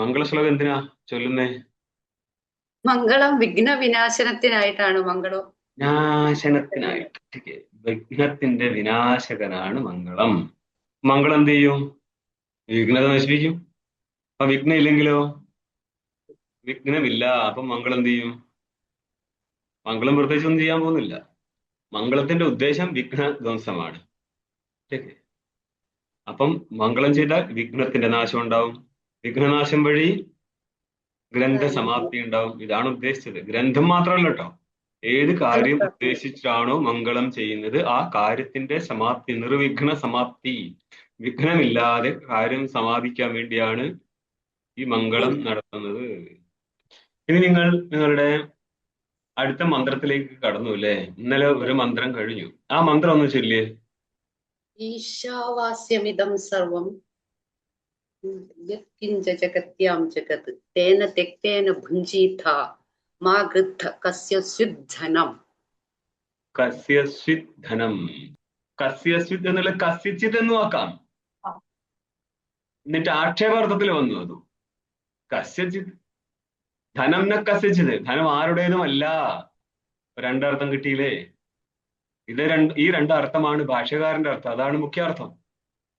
മംഗളശ്ലോകം എന്തിനാ ചൊല്ലുന്നേ? മംഗളം വിഘ്ന വിനാശനത്തിനായിട്ടാണ് മംഗളം. വിനാശനത്തിനായിട്ട്. Okay. വിഘ്നത്തിന്റെ വിനാശകനാണ് മംഗളം. മംഗളം എന്ത് ചെയ്യും? വിഘ്നത നശിപ്പിക്കും. അപ്പൊ വിഘ്നം ഇല്ലെങ്കിലോ? വിഘ്നമില്ല. അപ്പൊ മംഗളം എന്ത് ചെയ്യും? മംഗളം പ്രത്യേകിച്ച് ഒന്നും ചെയ്യാൻ പോകുന്നില്ല. മംഗളത്തിന്റെ ഉദ്ദേശം വിഘ്ന ധ്വംസമാണ്. Okay. അപ്പം മംഗളം ചെയ്താൽ വിഘ്നത്തിന്റെ നാശം ഉണ്ടാവും. വിഘ്നനാശം വഴി ഗ്രന്ഥസമാപ്തി ഉണ്ടാവും. ഇതാണ് ഉദ്ദേശിച്ചത്. ഗ്രന്ഥം മാത്രമല്ല കേട്ടോ, ഏത് കാര്യം ഉദ്ദേശിച്ചാണോ മംഗളം ചെയ്യുന്നത് ആ കാര്യത്തിന്റെ സമാപ്തി, നിർവിഘ്ന സമാപ്തി, വിഘ്നമില്ലാതെ കാര്യം സമാപിക്കാൻ വേണ്ടിയാണ് ഈ മംഗളം നടത്തുന്നത്. ഇനി നിങ്ങളുടെ അടുത്ത മന്ത്രത്തിലേക്ക് കടന്നു അല്ലേ? ഇന്നലെ ഒരു മന്ത്രം കഴിഞ്ഞു. ആ മന്ത്രം ഒന്ന് ചൊല്ലിയേ. ഈശാവാസ്യമിദം സർവം യത്കിഞ്ച ജഗത്യാം ജഗത് തേന തെക്തേന ഭുഞ്ജീഥ മാ ഗൃദ്ധ കസ്യസ്വിദ് ധനം. കസ്യസ്വിദ് ധനം. കസ്യസ്വിദ് എന്നുള്ള കസ്യച്ചിത് എന്ന് നോക്കാം. എന്നിട്ട് ആക്ഷേപാർത്ഥത്തിൽ വന്നു അത്. കസ്യച്ചിത് ധനം ന കസ്യച്ചിത്, ധനം ആരുടേതുമല്ല. രണ്ടർത്ഥം കിട്ടിയില്ലേ? ഈ രണ്ടർത്ഥമാണ് ഭാഷ്യകാരന്റെ അർത്ഥം. അതാണ് മുഖ്യാർത്ഥം.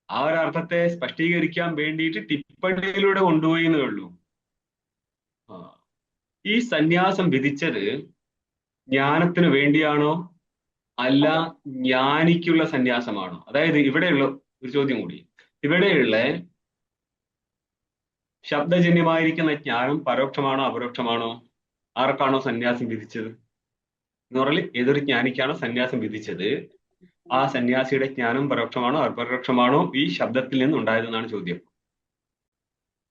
ആ ഒരർത്ഥത്തെ സ്പഷ്ടീകരിക്കാൻ വേണ്ടിയിട്ട് ടിപ്പണിയിലൂടെ കൊണ്ടുപോയി എന്നേ ഉള്ളൂ. ഈ സന്യാസം വിധിച്ചത് ജ്ഞാനത്തിന് വേണ്ടിയാണോ അല്ല ജ്ഞാനിക്കുള്ള സന്യാസമാണോ? അതായത് ഇവിടെയുള്ള ഒരു ചോദ്യം കൂടി, ഇവിടെയുള്ള ശബ്ദജന്യമായിരിക്കുന്ന ജ്ഞാനം പരോക്ഷമാണോ അപരോക്ഷമാണോ? ആർക്കാണോ സന്യാസം വിധിച്ചത് എന്ന് പറഞ്ഞാൽ ഏതൊരു ജ്ഞാനിക്കാണോ സന്യാസം വിധിച്ചത് ആ സന്യാസിയുടെ ജ്ഞാനം പരോക്ഷമാണോ അപരോക്ഷമാണോ ഈ ശബ്ദത്തിൽ നിന്ന് ഉണ്ടായതെന്നാണ് ചോദ്യം.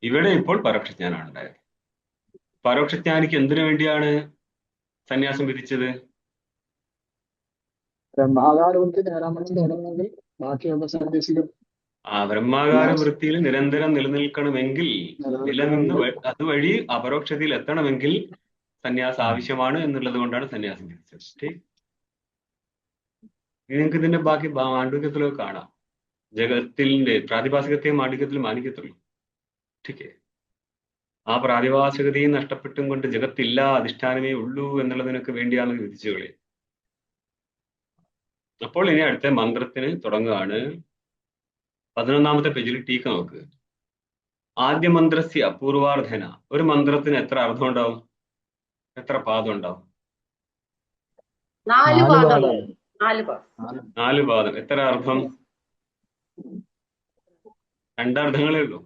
ഇവിടെ ഇപ്പോൾ പരോക്ഷജ്ഞാനാണ് ഉണ്ടായത്. പരോക്ഷജ്ഞാനിക്ക് എന്തിനു വേണ്ടിയാണ് സന്യാസം വിധിച്ചത്? ആ ബ്രഹ്മാകാര വൃത്തിയിൽ നിരന്തരം നിലനിൽക്കണമെങ്കിൽ, നിലനിന്ന് അതുവഴി അപരോക്ഷതയിൽ എത്തണമെങ്കിൽ സന്യാസം ആവശ്യമാണ് എന്നുള്ളത് കൊണ്ടാണ് സന്യാസം വിധിച്ചത്. നിങ്ങൾക്ക് ഇതിന്റെ ബാക്കി മാണ്ഡവ്യത്തിലൊക്കെ കാണാം. ജഗത്തിന്റെ പ്രാതിഭാസികത്തെയും മാണ്ഡവ്യത്തിൽ മാനിക്കത്തുള്ളൂ. ठीक ആ പ്രാതിഭാസികതയും നഷ്ടപ്പെട്ടും കൊണ്ട് ജഗത്തില്ല, അധിഷ്ഠാനമേ ഉള്ളൂ എന്നുള്ളതിനൊക്കെ വേണ്ടിയാണ് വിധിച്ചുകളെ. അപ്പോൾ ഇനി അടുത്ത മന്ത്രത്തിന് തുടങ്ങുകയാണ്. 11ാമത്തെ പേജിൽ ടീക്ക നോക്ക്. ആദ്യ മന്ത്രസ്യ പൂർവാർദ്ധന. ഒരു മന്ത്രത്തിന് എത്ര അർത്ഥം ഉണ്ടാവും? എത്ര പാദം ഉണ്ടാവും? 4 പാദം. 4 പാദം. എത്ര അർത്ഥം? 2 അർത്ഥങ്ങളേ ഉള്ളൂ.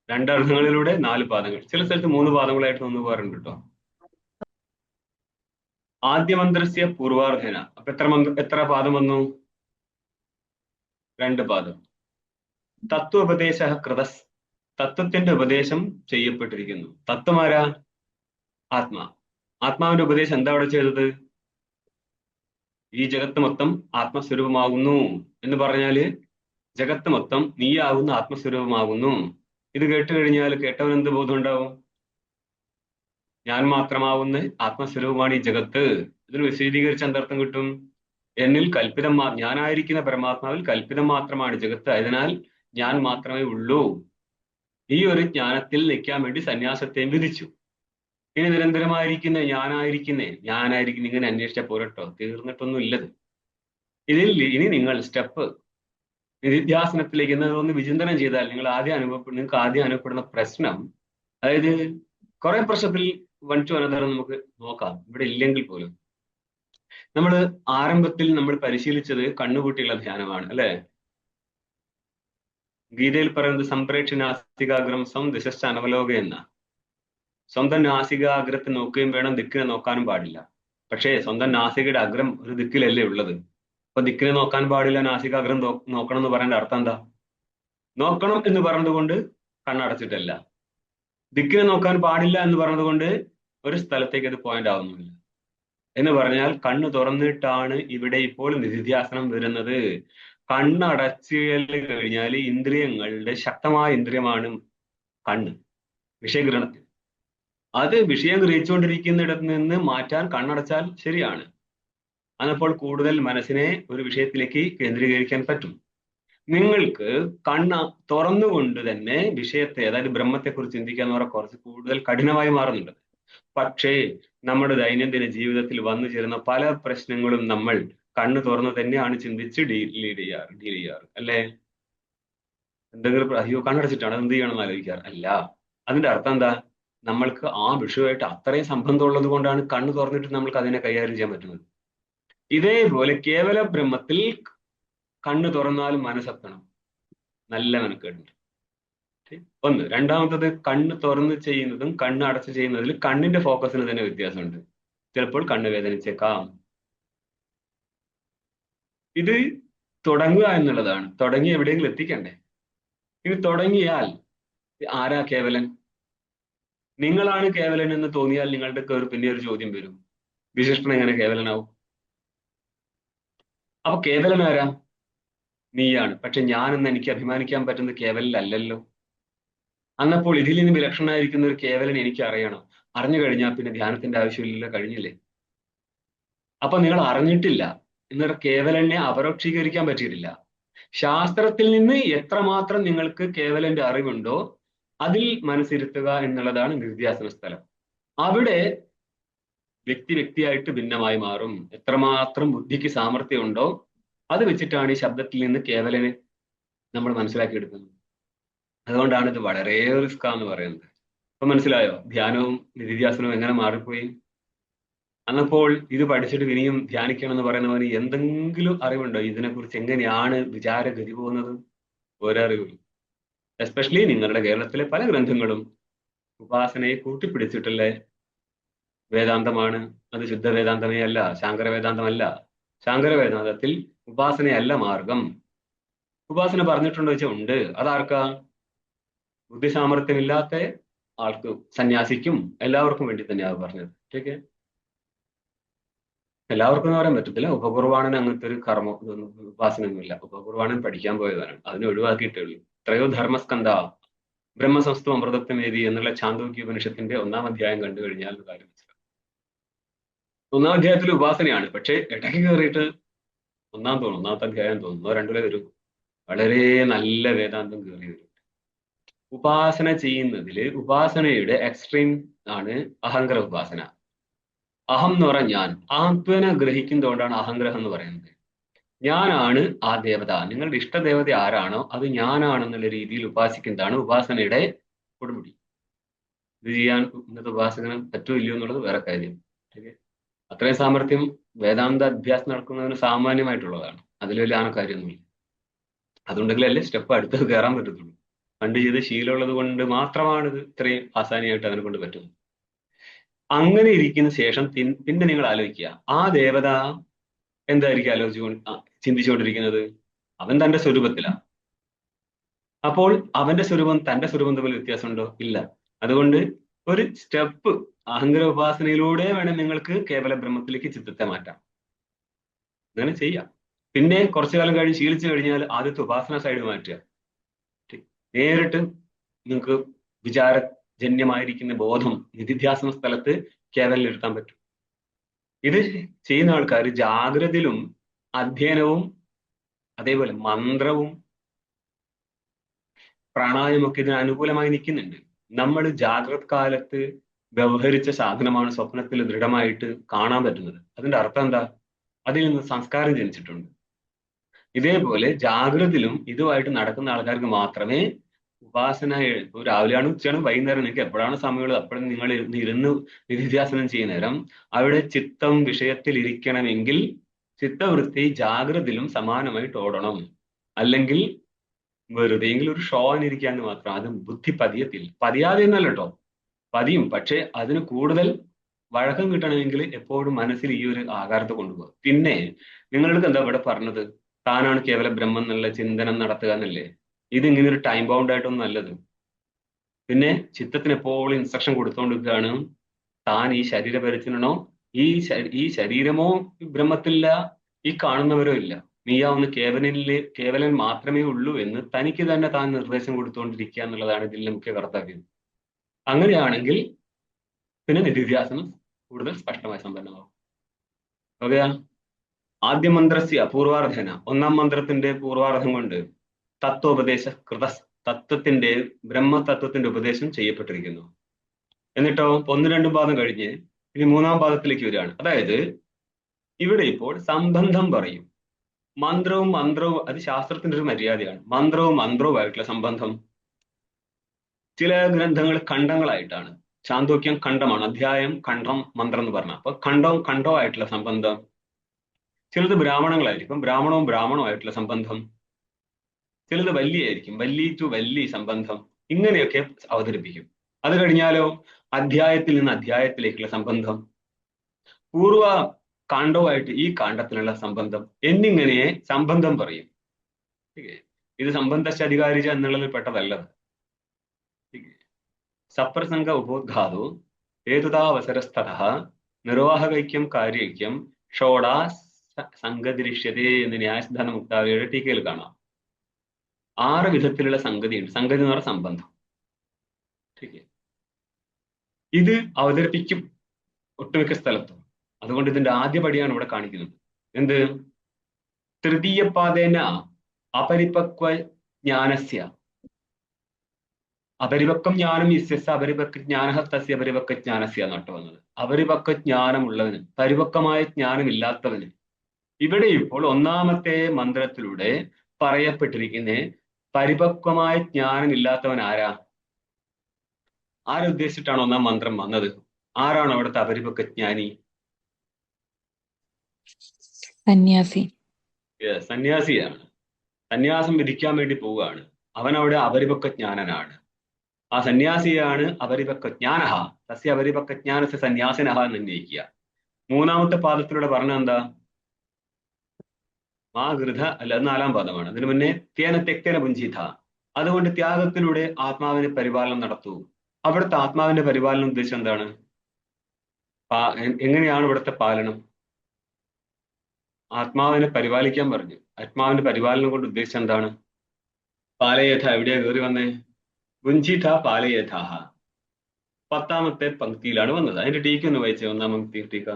2 അർത്ഥങ്ങളിലൂടെ 4 പാദങ്ങൾ. ചില സ്ഥലത്ത് 3 പാദങ്ങളായിട്ട് ഒന്ന് പോകാറുണ്ട് കേട്ടോ. ആദ്യ മന്ത്രസ്യ പൂർവാർദ്ധന. അപ്പൊ എത്ര പാദം വന്നു? 2 പാദം. തത്വോപദേശ കൃതസ്. തത്വത്തിന്റെ ഉപദേശം ചെയ്യപ്പെട്ടിരിക്കുന്നു. തത്വമാരാ? ആത്മാ. ആത്മാവിന്റെ ഉപദേശം എന്താ അവിടെ ചെയ്തത്? ഈ ജഗത്ത് മൊത്തം ആത്മസ്വരൂപമാകുന്നു എന്ന് പറഞ്ഞാല് ജഗത്ത് മൊത്തം നീയാകുന്ന ആത്മസ്വരൂപമാകുന്നു. ഇത് കേട്ട് കഴിഞ്ഞാൽ കേട്ടവൻ എന്ത് ബോധം ഉണ്ടാവും? ഞാൻ മാത്രമാവുന്ന ആത്മസ്വരൂപമാണ് ഈ ജഗത്ത്. ഇതിന് വിശദീകരിച്ച് എന്തർത്ഥം കിട്ടും? എന്നിൽ കൽപ്പിതം, ഞാനായിരിക്കുന്ന പരമാത്മാവിൽ കൽപ്പിതം മാത്രമാണ് ജഗത്ത്, അതിനാൽ ഞാൻ മാത്രമേ ഉള്ളൂ. ഈ ഒരു ജ്ഞാനത്തിൽ നിൽക്കാൻ വേണ്ടി സന്യാസത്തെയും വിധിച്ചു. ഇനി നിരന്തരമായിരിക്കുന്ന ഞാനായിരിക്കുന്ന ഇങ്ങനെ അന്വേഷിച്ച പോരട്ടോ, തീർന്നിട്ടൊന്നും ഇല്ലത്. ഇതിൽ ഇനി നിങ്ങൾ സ്റ്റെപ്പ് നിധിധ്യാസനത്തിലേക്ക് ഒന്ന് വിചിന്തനം ചെയ്താൽ നിങ്ങൾക്ക് ആദ്യം അനുഭവപ്പെടുന്ന പ്രശ്നം, അതായത് കുറെ പ്രശ്നത്തിൽ വഞ്ചു അനന്തരം നമുക്ക് നോക്കാം. ഇവിടെ ഇല്ലെങ്കിൽ പോലും നമ്മൾ ആരംഭത്തിൽ നമ്മൾ പരിശീലിച്ചത് കണ്ണുകൂട്ടിയുള്ള ധ്യാനമാണ് അല്ലെ? ഗീതയിൽ പറയുന്നത് സംപ്രേക്ഷ നാസികാഗ്രം ദിശശ്ച അനവലോക എന്ന. സ്വന്തം നാസികാഗ്രത്തെ നോക്കുകയും വേണം, ദിക്കിനെ നോക്കാനും പാടില്ല. പക്ഷേ സ്വന്തം നാസികയുടെ അഗ്രം ഒരു ദിക്കിലല്ലേ ഉള്ളത്. അപ്പൊ ദിക്കിനെ നോക്കാൻ പാടില്ല, നാസികാഗ്രം നോക്കണം എന്ന് പറയേണ്ട അർത്ഥം എന്താ? നോക്കണം എന്ന് പറഞ്ഞതുകൊണ്ട് കണ്ണടച്ചിട്ടല്ല. ദിക്കിനെ നോക്കാൻ പാടില്ല എന്ന് പറഞ്ഞതുകൊണ്ട് ഒരു സ്ഥലത്തേക്ക് അത് പോയിന്റ് ആവുന്നില്ല. എന്ന് പറഞ്ഞാൽ കണ്ണ് തുറന്നിട്ടാണ് ഇവിടെ ഇപ്പോൾ നിധിധ്യാസനം വരുന്നത്. കണ്ണടച്ചു കഴിഞ്ഞാൽ ഇന്ദ്രിയങ്ങളുടെ ശക്തമായ ഇന്ദ്രിയമാണ് കണ്ണ്, വിഷയഗ്രഹണത്തിൽ. അത് വിഷയം ഗ്രഹിച്ചുകൊണ്ടിരിക്കുന്നിടത്ത് നിന്ന് മാറ്റാൻ കണ്ണടച്ചാൽ ശരിയാണ്. അതപ്പോൾ കൂടുതൽ മനസ്സിനെ ഒരു വിഷയത്തിലേക്ക് കേന്ദ്രീകരിക്കാൻ പറ്റും. നിങ്ങൾക്ക് കണ്ണ് തുറന്നുകൊണ്ട് തന്നെ വിഷയത്തെ, അതായത് ബ്രഹ്മത്തെക്കുറിച്ച് ചിന്തിക്കുക എന്ന് പറഞ്ഞാൽ കുറച്ച് കൂടുതൽ കഠിനമായി മാറുന്നുണ്ട്. പക്ഷേ നമ്മുടെ ദൈനംദിന ജീവിതത്തിൽ വന്നു ചേരുന്ന പല പ്രശ്നങ്ങളും നമ്മൾ കണ്ണ് തുറന്ന് തന്നെയാണ് ചിന്തിച്ച് ഡീൽ ചെയ്യാറ് അല്ലേ? എന്തെങ്കിലും അയ്യോ കണ്ണടച്ചിട്ടാണ് എന്ത് ചെയ്യണമെന്ന് ആലോചിക്കാറ് അല്ല. അതിന്റെ അർത്ഥം എന്താ? നമ്മൾക്ക് ആ വിഷയമായിട്ട് അത്രയും സംബന്ധം ഉള്ളത് കൊണ്ടാണ് കണ്ണ് തുറന്നിട്ട് നമ്മൾക്ക് അതിനെ കൈകാര്യം ചെയ്യാൻ പറ്റുന്നത്. ഇതേപോലെ കേവല ബ്രഹ്മത്തിൽ കണ്ണ് തുറന്നാലും മനസ്സെത്തണം. നല്ല മെനക്കേടുണ്ട്. ഒന്ന്. രണ്ടാമത്തത്, കണ്ണ് തുറന്ന് ചെയ്യുന്നതും കണ്ണ് അടച്ച് ചെയ്യുന്നതിൽ കണ്ണിന്റെ ഫോക്കസിന് തന്നെ വ്യത്യാസമുണ്ട്. ചിലപ്പോൾ കണ്ണ് വേദനിച്ചേക്കാം. ഇത് തുടങ്ങുക എന്നുള്ളതാണ്. തുടങ്ങി എവിടെയെങ്കിലും എത്തിക്കണ്ടേ? ഇത് തുടങ്ങിയാൽ ആരാ കേവലൻ? നിങ്ങളാണ് കേവലൻ എന്ന് തോന്നിയാൽ നിങ്ങളുടെ പിന്നെ ഒരു ചോദ്യം വരും, വിശിഷ്ടൻ എങ്ങനെ കേവലനാവും? അപ്പൊ കേവലൻ ആരാ? നീയാണ്. പക്ഷെ ഞാനെന്ന് എനിക്ക് അഭിമാനിക്കാൻ പറ്റുന്ന കേവലല്ലല്ലോ. അന്നപ്പോൾ ഇതിൽ നിന്ന് വിലക്ഷണമായിരിക്കുന്ന ഒരു കേവലൻ എനിക്ക് അറിയണം. അറിഞ്ഞു കഴിഞ്ഞാൽ പിന്നെ ധ്യാനത്തിന്റെ ആവശ്യമില്ലല്ലോ, കഴിഞ്ഞില്ലേ? അപ്പൊ നിങ്ങൾ അറിഞ്ഞിട്ടില്ല എന്നൊരു കേവലനെ അപരോക്ഷീകരിക്കാൻ പറ്റിയിട്ടില്ല. ശാസ്ത്രത്തിൽ നിന്ന് എത്രമാത്രം നിങ്ങൾക്ക് കേവലന്റെ അറിവുണ്ടോ അതിൽ മനസ്സിരുത്തുക എന്നുള്ളതാണ് നിധ്യാസന സ്ഥലം. അവിടെ വ്യക്തിയായിട്ട് ഭിന്നമായി മാറും. എത്രമാത്രം ബുദ്ധിക്ക് സാമർഥ്യം ഉണ്ടോ അത് വെച്ചിട്ടാണ് ഈ ശബ്ദത്തിൽ നിന്ന് കേവലനെ നമ്മൾ മനസ്സിലാക്കിയെടുക്കുന്നത്. അതുകൊണ്ടാണ് ഇത് വളരെ റിസ്ക് എന്ന് പറയുന്നത്. ഇപ്പൊ മനസ്സിലായോ ധ്യാനവും നിധിധ്യാസനവും എങ്ങനെ മാറിപ്പോയി? അന്നപ്പോൾ ഇത് പഠിച്ചിട്ട് ഇനിയും ധ്യാനിക്കണം എന്ന് പറയുന്നവന് എന്തെങ്കിലും അറിവുണ്ടോ ഇതിനെക്കുറിച്ച്? എങ്ങനെയാണ് വിചാരഗതി പോകുന്നത്? ഒരറിവില്ല. എസ്പെഷ്യലി നിങ്ങളുടെ കേരളത്തിലെ പല ഗ്രന്ഥങ്ങളും ഉപാസനയെ കൂട്ടിപ്പിടിച്ചിട്ടുള്ള വേദാന്തമാണ്. അത് ശുദ്ധ വേദാന്തമേ അല്ല, ശാങ്കര വേദാന്തമല്ല. ശാങ്കര വേദാന്തത്തിൽ ഉപാസനയല്ല മാർഗം. ഉപാസന പറഞ്ഞിട്ടുണ്ടോ വെച്ചാൽ ഉണ്ട്. അതാർക്കാ? ബുദ്ധി സാമർഥ്യമില്ലാത്ത ആൾക്ക്, സന്യാസിക്കും എല്ലാവർക്കും വേണ്ടി തന്നെയാണ് പറഞ്ഞത്. ഓക്കെ, എല്ലാവർക്കും എന്ന് പറയാൻ പറ്റത്തില്ല. ഉപകുർബാനന് അങ്ങനത്തെ ഒരു കർമ്മ ഉപാസനയൊന്നുമില്ല. ഉപകുർബാനൻ പഠിക്കാൻ പോയതാണ്, അതിനെ ഒഴിവാക്കിയിട്ടേ ഉള്ളൂ. ത്രയോ ധർമ്മസ്കന്ധ ബ്രഹ്മസംസ്തു അമൃതത്വമേതി എന്നുള്ള ഛാന്തോക്യ ഉപനിഷത്തിന്റെ 1-ാം അധ്യായം കണ്ടു കഴിഞ്ഞാൽ കാര്യം മനസ്സിലാവും. 1-ാം അധ്യായത്തിൽ ഉപാസനയാണ്, പക്ഷേ ഇടയ്ക്ക് കയറിയിട്ട് ഒന്നാമത്തെ അധ്യായം തോന്നുന്നു രണ്ടിലെ ഒരു വളരെ നല്ല വേദാന്തം കയറി വരും. ഉപാസന ചെയ്യുന്നതില് ഉപാസനയുടെ എക്സ്ട്രീം ആണ് അഹങ്കാര ഉപാസന. അഹം എന്ന് പറഞ്ഞാൽ ഞാൻ, അഹംത്വനെ ഗ്രഹിക്കുന്നതുകൊണ്ടാണ് അഹംഗ്രഹം എന്ന് പറയുന്നത്. ഞാനാണ് ആ ദേവത. നിങ്ങളുടെ ഇഷ്ടദേവത ആരാണോ അത് ഞാനാണെന്നുള്ള രീതിയിൽ ഉപാസിക്കുന്നതാണ് ഉപാസനയുടെ കൊടുമുടി. ഇത് ചെയ്യാൻ ഇന്നത്തെ ഉപാസകന് പറ്റുമോ ഇല്ലയോ എന്നുള്ളത് വേറെ കാര്യം. അത്രയും സാമർഥ്യം വേദാന്ത അഭ്യാസം നടക്കുന്നതിന് സാമാന്യമായിട്ടുള്ളതാണ്. അതിൽ വലിയ കാര്യമൊന്നുമില്ല. അതുകൊണ്ടെങ്കിലല്ലേ സ്റ്റെപ്പ് അടുത്തത് കയറാൻ പറ്റത്തുള്ളൂ. പണ്ട് ചെയ്ത് ശീലമുള്ളത് കൊണ്ട് മാത്രമാണ് ഇത് ഇത്രയും ആസാനിയായിട്ട് അതിനെ കൊണ്ട് പറ്റുന്നത്. അങ്ങനെ ഇരിക്കുന്ന ശേഷം പിന്നെ നിങ്ങൾ ആലോചിക്കുക, ആ ദേവത എന്തായിരിക്കും ചിന്തിച്ചുകൊണ്ടിരിക്കുന്നത്? അവൻ തന്റെ സ്വരൂപത്തിലാണ്. അപ്പോൾ അവന്റെ സ്വരൂപം തന്റെ സ്വരൂപം തമ്മിൽ വ്യത്യാസമുണ്ടോ? ഇല്ല. അതുകൊണ്ട് ഒരു സ്റ്റെപ്പ് അഹങ്കാര ഉപാസനയിലൂടെ വേണം നിങ്ങൾക്ക് കേവല ബ്രഹ്മത്തിലേക്ക് ചിത്തത്തെ മാറ്റാം. അങ്ങനെ ചെയ്യാം. പിന്നെ കുറച്ചു കാലം കഴിഞ്ഞ് ശീലിച്ചു കഴിഞ്ഞാൽ ആദ്യത്തെ ഉപാസന സൈഡ് മാറ്റുക. നേരിട്ട് നിങ്ങൾക്ക് വിചാരജന്യമായിരിക്കുന്ന ബോധം നിധിധ്യാസന സ്ഥലത്ത് കേവലിൽ ഇരുത്താൻ പറ്റും. ഇത് ചെയ്യുന്ന ആൾക്കാർ ജാഗ്രതയിലും അധ്യയനവും അതേപോലെ മന്ത്രവും പ്രാണായാമൊക്കെ ഇതിന് അനുകൂലമായി നിൽക്കുന്നുണ്ട്. നമ്മൾ ജാഗ്രത കാലത്ത് വ്യവഹരിച്ച സാധനമാണ് സ്വപ്നത്തിൽ ദൃഢമായിട്ട് കാണാൻ പറ്റുന്നത്. അതിന്റെ അർത്ഥം എന്താ? അതിൽ നിന്ന് സംസ്കാരം ജനിച്ചിട്ടുണ്ട്. ഇതേപോലെ ജാഗ്രതയിലും ഇതുമായിട്ട് നടക്കുന്ന ആൾക്കാർക്ക് മാത്രമേ ഉപാസന, രാവിലെയാണ് ഉച്ചയാണ് വൈകുന്നേരം നിങ്ങൾക്ക് എപ്പോഴാണ് സമയമുള്ളത് അപ്പോഴും നിങ്ങൾ ഇരുന്ന് നിധിധ്യാസനം ചെയ്യുന്ന നേരം അവിടെ ചിത്തം വിഷയത്തിൽ ഇരിക്കണമെങ്കിൽ ചിത്തവൃത്തി ജാഗ്രതയിലും സമാനമായിട്ട് ഓടണം. അല്ലെങ്കിൽ വെറുതെയെങ്കിലും ഒരു ഷോനിരിക്കാന്ന് മാത്രം. അത് ബുദ്ധി പതിയത്തില്ല. പതിയാതെ എന്നല്ല കേട്ടോ, പതിയും. പക്ഷെ അതിന് കൂടുതൽ വഴക്കം കിട്ടണമെങ്കിൽ എപ്പോഴും മനസ്സിൽ ഈ ഒരു ആകാരത്തെ കൊണ്ടുപോകുക. പിന്നെ നിങ്ങൾക്ക് എന്താ ഇവിടെ പറഞ്ഞത്? താനാണ് കേവല ബ്രഹ്മം എന്നുള്ള ചിന്തനം നടത്തുക എന്നല്ലേ? ഇത് ഇങ്ങനെ ഒരു ടൈം ബൗണ്ട് ആയിട്ടൊന്നും നല്ലത്. പിന്നെ ചിത്തത്തിന് എപ്പോഴും ഇൻസ്ട്രക്ഷൻ കൊടുത്തുകൊണ്ടിരിക്കുകയാണ്, താൻ ഈ ശരീരപരിചരണോ, ഈ ശരീരമോ ബ്രഹ്മത്തില്ല, ഈ കാണുന്നവരോ ഇല്ല, നീയാവുന്ന കേവലൻ മാത്രമേ ഉള്ളൂ എന്ന് തനിക്ക് തന്നെ താൻ നിർദ്ദേശം കൊടുത്തുകൊണ്ടിരിക്കുക എന്നുള്ളതാണ് ഇതിലെ മുഖ്യ കർത്തവ്യം. അങ്ങനെയാണെങ്കിൽ പിന്നെ നിധിധ്യാസനം കൂടുതൽ സ്പഷ്ടമായി സമ്പന്നമാകും. ഓക്കെയാ? ആദ്യ മന്ത്രസ്യ പൂർവാർദ്ധന, 1-ാം മന്ത്രത്തിന്റെ പൂർവാർദ്ധം കൊണ്ട് തത്വോപദേശ കൃത, തത്വത്തിന്റെ ബ്രഹ്മതത്വത്തിന്റെ ഉപദേശം ചെയ്യപ്പെട്ടിരിക്കുന്നു. എന്നിട്ടോ ഒന്നും രണ്ടും പാദം കഴിഞ്ഞ് ഇനി മൂന്നാം പാദത്തിലേക്ക് വരികയാണ്. അതായത് ഇവിടെ ഇപ്പോൾ സംബന്ധം പറയും. മന്ത്രവും അത് ശാസ്ത്രത്തിന്റെ ഒരു മര്യാദയാണ്. മന്ത്രവുമായിട്ടുള്ള സംബന്ധം. ചില ഗ്രന്ഥങ്ങൾ ഖണ്ഡങ്ങളായിട്ടാണ്. ചാന്തോക്യം ഖണ്ഡമാണ്, അധ്യായം ഖണ്ഡം മന്ത്രം എന്ന് പറഞ്ഞ. അപ്പൊ ഖണ്ഡവുമായിട്ടുള്ള സംബന്ധം. ചിലത് ബ്രാഹ്മണങ്ങളായിരിക്കും, ബ്രാഹ്മണവുമായിട്ടുള്ള സംബന്ധം. ചിലത് വല്ലിയായിരിക്കും, വല്ലി ടു വല്ലി സംബന്ധം. ഇങ്ങനെയൊക്കെ അവതരിപ്പിക്കും. അത് കഴിഞ്ഞാലോ അധ്യായത്തിൽ നിന്ന് അധ്യായത്തിലേക്കുള്ള സംബന്ധം, പൂർവ കാണ്ഡവുമായിട്ട് ഈ കാണ്ഡത്തിനുള്ള സംബന്ധം എന്നിങ്ങനെ സംബന്ധം പറയും. ഇത് സംബന്ധശധികാരിച്ച എന്നുള്ളതിൽ പെട്ടതല്ലത്. സപ്രസംഗ ഉപോദ്ഘാതോ ഹേതുതാവസരസ്ഥത നിർവാഹകൈക്യം കാര്യൈക്യം ഷോഡാ സംഗതിരിഷ്യതേ എന്ന് ന്യായസിദ്ധാന്ത മുക്താവലിയുടെ ടീക്കയിൽ കാണാം. 6 വിധത്തിലുള്ള സംഗതിയുണ്ട്. സംഗതി എന്ന് പറഞ്ഞ സംബന്ധം. ഇത് അവതരിപ്പിക്കും ഒട്ടുമിക്ക സ്ഥലത്തും. അതുകൊണ്ട് ഇതിന്റെ ആദ്യ പടിയാണ് ഇവിടെ കാണിക്കുന്നത്. എന്ത്? തൃതീയ പാദേന അപരിപക്വ ജ്ഞാനസ്യ, അപരിപക്വം ജ്ഞാനം ഇസ്യസ്യ അപരിപക്വ ജ്ഞാന തസ്യ അപരിപക്വ ജ്ഞാനസ്യ എന്നാട്ട് വന്നത്. അപരിപക്വ ജ്ഞാനമുള്ളവന്, പരിപക്വമായ ജ്ഞാനമില്ലാത്തവന്. ഇവിടെ ഇപ്പോൾ ഒന്നാമത്തെ മന്ത്രത്തിലൂടെ പറയപ്പെട്ടിരിക്കുന്ന പരിപക്വമായ ജ്ഞാനമില്ലാത്തവൻ ആരാ? ആരുദ്ദേശിച്ചിട്ടാണ് ഒന്നാം മന്ത്രം വന്നത്? ആരാണ് അവിടുത്തെ അപരിപക്വ ജ്ഞാനി? സന്യാസി. സന്യാസിയാണ്. സന്യാസം വിധിക്കാൻ വേണ്ടി പോവുകയാണ്. അവൻ അവിടെ അപരിപക്വ ജ്ഞാനനാണ്. ആ സന്യാസിയാണ് അപരിപക്വ ജ്ഞാനഹ തസ്യ അപരിപക്വ ജ്ഞാനസ്യ സന്യാസിനഹ എന്ന് ഉന്നയിക്കുക. മൂന്നാമത്തെ പാദത്തിലൂടെ പറഞ്ഞ എന്താ? മാ ഗൃധ അല്ല, അത് 4-ാം പാദമാണ്. അതിനു മുന്നേ തേന തെക്തേന പുഞ്ചിത, അതുകൊണ്ട് ത്യാഗത്തിലൂടെ ആത്മാവിന് പരിപാലനം നടത്തൂ. അവിടുത്തെ ആത്മാവിന്റെ പരിപാലനം ഉദ്ദേശം എന്താണ്? എങ്ങനെയാണ് ഇവിടുത്തെ പാലനം? ആത്മാവിനെ പരിപാലിക്കാൻ പറഞ്ഞു. ആത്മാവിന്റെ പരിപാലനം കൊണ്ട് ഉദ്ദേശിച്ചത് എന്താണ്? പാലയേഥ എവിടെയാ കയറി വന്നേ? പുഞ്ചിത പാലയേഥാഹ 10-ാമത്തെ പങ്ക്തിയിലാണ് വന്നത്. അതിന്റെ ടീക്ക് ഒന്ന് വായിച്ചേ, 1-ാം പങ്ക്തി ടീക്ക.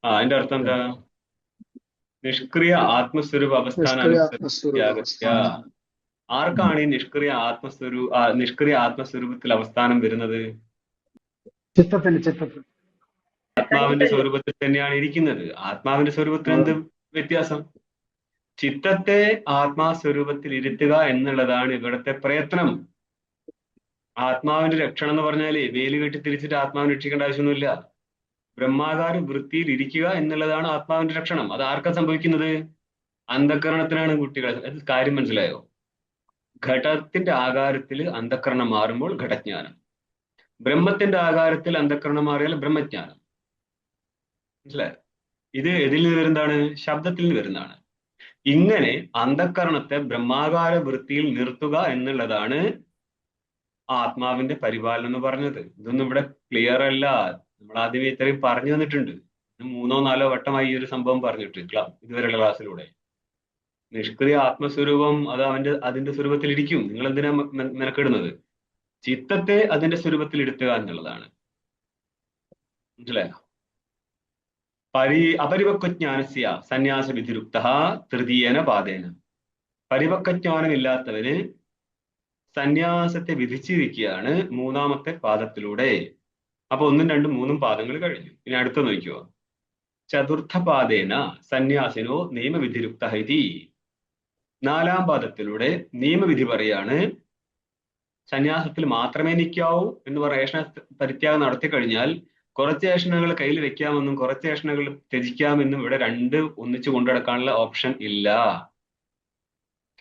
അതിന്റെ അർത്ഥം എന്താ? നിഷ്ക്രിയ ആത്മസ്വരൂപ അവസ്ഥാന അനുസരിച്ച്. ആർക്കാണ് ഈ നിഷ്ക്രിയ ആത്മസ്വരൂപത്തിൽ അവസ്ഥാനം വരുന്നത്? ആത്മാവിന്റെ സ്വരൂപത്തിൽ തന്നെയാണ് ഇരിക്കുന്നത്. ആത്മാവിന്റെ സ്വരൂപത്തിൽ എന്ത് വ്യത്യാസം? ചിത്തത്തെ ആത്മാസ്വരൂപത്തിൽ ഇരുത്തുക എന്നുള്ളതാണ് ഇവിടുത്തെ പ്രയത്നം. ആത്മാവിന്റെ രക്ഷണം എന്ന് പറഞ്ഞാല് വേലി കെട്ടി തിരിച്ചിട്ട് ആത്മാവിനെ രക്ഷിക്കേണ്ട ആവശ്യമൊന്നുമില്ല. ബ്രഹ്മാകാര വൃത്തിയിൽ ഇരിക്കുക എന്നുള്ളതാണ് ആത്മാവിന്റെ രക്ഷണം. അത് ആർക്കാ സംഭവിക്കുന്നത്? അന്ധക്കരണത്തിനാണ് കുട്ടികൾ. അത് കാര്യം മനസ്സിലായോ? ഘടത്തിന്റെ ആകാരത്തിൽ അന്ധക്കരണം മാറുമ്പോൾ ഘടജ്ഞാനം, ബ്രഹ്മത്തിന്റെ ആകാരത്തിൽ അന്ധക്കരണം മാറിയാൽ ബ്രഹ്മജ്ഞാനം. മനസ്സിലായോ? ഇത് എതിൽ നിന്ന് വരുന്നതാണ്? ശബ്ദത്തിൽ നിന്ന് വരുന്നതാണ്. ഇങ്ങനെ അന്ധക്കരണത്തെ ബ്രഹ്മാകാര വൃത്തിയിൽ നിർത്തുക എന്നുള്ളതാണ് ആത്മാവിന്റെ പരിപാലനം എന്ന് പറഞ്ഞത്. ഇതൊന്നും ഇവിടെ ക്ലിയർ അല്ല. നമ്മൾ ആദ്യമേ ഇത്രയും പറഞ്ഞു തന്നിട്ടുണ്ട്. 3-4 വട്ടമായി ഈ ഒരു സംഭവം പറഞ്ഞിട്ട് ഇതുവരെയുള്ള ക്ലാസ്സിലൂടെ. നിഷ്ക്രിയ ആത്മസ്വരൂപം അത് അതിന്റെ സ്വരൂപത്തിൽ ഇരിക്കും. നിങ്ങൾ എന്തിനാ മെനക്കെടുന്നത്? ചിത്തത്തെ അതിന്റെ സ്വരൂപത്തിൽ ഇരുത്തുക എന്നുള്ളതാണ്. മനസ്സിലായോ? അപരിപക്വജ്ഞാനസ്യ സന്യാസ വിധിരുക്ത തൃതീയന പാദേന. പരിപക്വജ്ഞാനമില്ലാത്തവന് സന്യാസത്തെ വിധിച്ചിരിക്കുകയാണ് 3-ാമത്തെ പാദത്തിലൂടെ. അപ്പൊ 1, 2, 3 പാദങ്ങൾ കഴിഞ്ഞു. ഇനി അടുത്ത നോക്കിയോ. ചതുർത്ഥ പാദേന സന്യാസിനോ നിയമവിധിരുക്ത ഇതി. 4-ാം പാദത്തിലൂടെ നിയമവിധി പറയാണ്. സന്യാസത്തിൽ മാത്രമേ നിൽക്കാവൂ എന്ന് പറഞ്ഞ ഏഷണ പരിത്യാഗം നടത്തി കഴിഞ്ഞാൽ കുറച്ച് ഏഷണകൾ കയ്യിൽ വെക്കാമെന്നും കുറച്ച് ഏഷണകൾ ത്യജിക്കാമെന്നും ഇവിടെ 2 ഒന്നിച്ചു കൊണ്ടുനടക്കാനുള്ള ഓപ്ഷൻ ഇല്ല.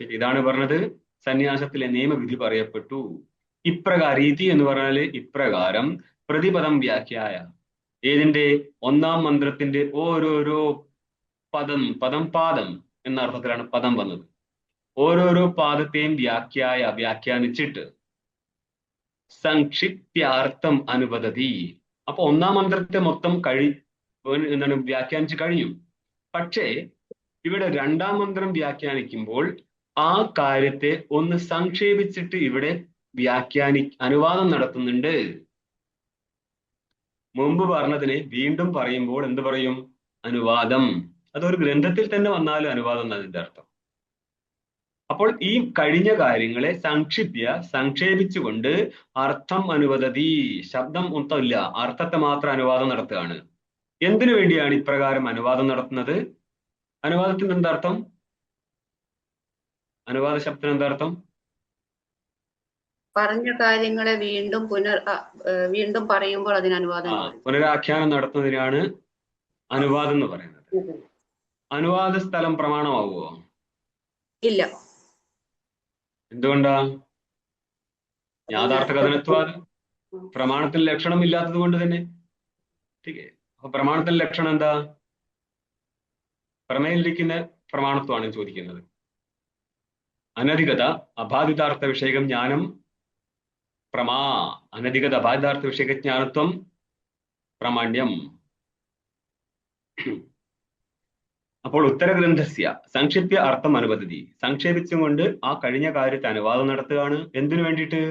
ഇതാണ് പറഞ്ഞത്. സന്യാസത്തിലെ നിയമവിധി പറയപ്പെട്ടു. ഇപ്രകാരം രീതി എന്ന് പറഞ്ഞാൽ ഇപ്രകാരം പ്രതിപദം വ്യാഖ്യായ. ഏതിന്റെ? 1-ാം മന്ത്രത്തിന്റെ ഓരോരോ പാദം എന്ന അർത്ഥത്തിലാണ് പദം വന്നത്. ഓരോരോ പാദത്തെയും വ്യാഖ്യാനിച്ചിട്ട് സംക്ഷിപ്ത്യാർത്ഥം അനുപദതി. അപ്പൊ 1-ാം മന്ത്രത്തെ മൊത്തം വ്യാഖ്യാനിച്ചു കഴിഞ്ഞു. പക്ഷേ ഇവിടെ 2-ാം മന്ത്രം വ്യാഖ്യാനിക്കുമ്പോൾ ആ കാര്യത്തെ ഒന്ന് സംക്ഷേപിച്ചിട്ട് ഇവിടെ അനുവാദം നടത്തുന്നുണ്ട്. മുമ്പ് പറഞ്ഞതിനെ വീണ്ടും പറയുമ്പോൾ എന്ത് പറയും? അനുവാദം. അതൊരു ഗ്രന്ഥത്തിൽ തന്നെ വന്നാലും അനുവാദം എന്നാണ് അതിന്റെ അർത്ഥം. അപ്പോൾ ഈ കഴിഞ്ഞ കാര്യങ്ങളെ സംക്ഷേപിച്ചുകൊണ്ട് അർത്ഥം അനുവദതി, ശബ്ദം മൊത്തമില്ല, അർത്ഥത്തെ മാത്രം അനുവാദം നടത്തുകയാണ്. എന്തിനു വേണ്ടിയാണ് ഇപ്രകാരം അനുവാദം നടത്തുന്നത്? അനുവാദത്തിന് എന്താർത്ഥം? അനുവാദ ശബ്ദത്തിന് എന്താർത്ഥം? പറഞ്ഞ കാര്യങ്ങളെ വീണ്ടും പറയുമ്പോൾ അതിന് അനുവാദം. പുനരാഖ്യാനം നടത്തുന്നതിനാണ് അനുവാദം എന്ന് പറയുന്നത്. അനുവാദ സ്ഥലം പ്രമാണമാവുമോ? ഇല്ല. എന്തുകൊണ്ടാ? യാഥാർത്ഥ കഥനത്വാദ് പ്രമാണത്തിൽ ലക്ഷണം ഇല്ലാത്തത് കൊണ്ട് തന്നെ. അപ്പൊ പ്രമാണത്തിൽ ലക്ഷണം എന്താ? പ്രമേയിലിരിക്കുന്ന പ്രമാണത്വമാണ് ചോദിക്കുന്നത്. അനധികത അബാധിതാർത്ഥ വിഷയകം ജ്ഞാനം അനധികത അബാധിതാർത്ഥ വിഷയക ജ്ഞാനത്വം പ്രാമാണ്യം. അപ്പോൾ ഉത്തരഗ്രന്ഥസ്യ സംക്ഷിപ്യ അർത്ഥം അനുവദതി, സംക്ഷേപിച്ചും കൊണ്ട് ആ കഴിഞ്ഞ കാര്യത്തെ അനുവാദം നടത്തുകയാണ്. എന്തിനു വേണ്ടിയിട്ട്?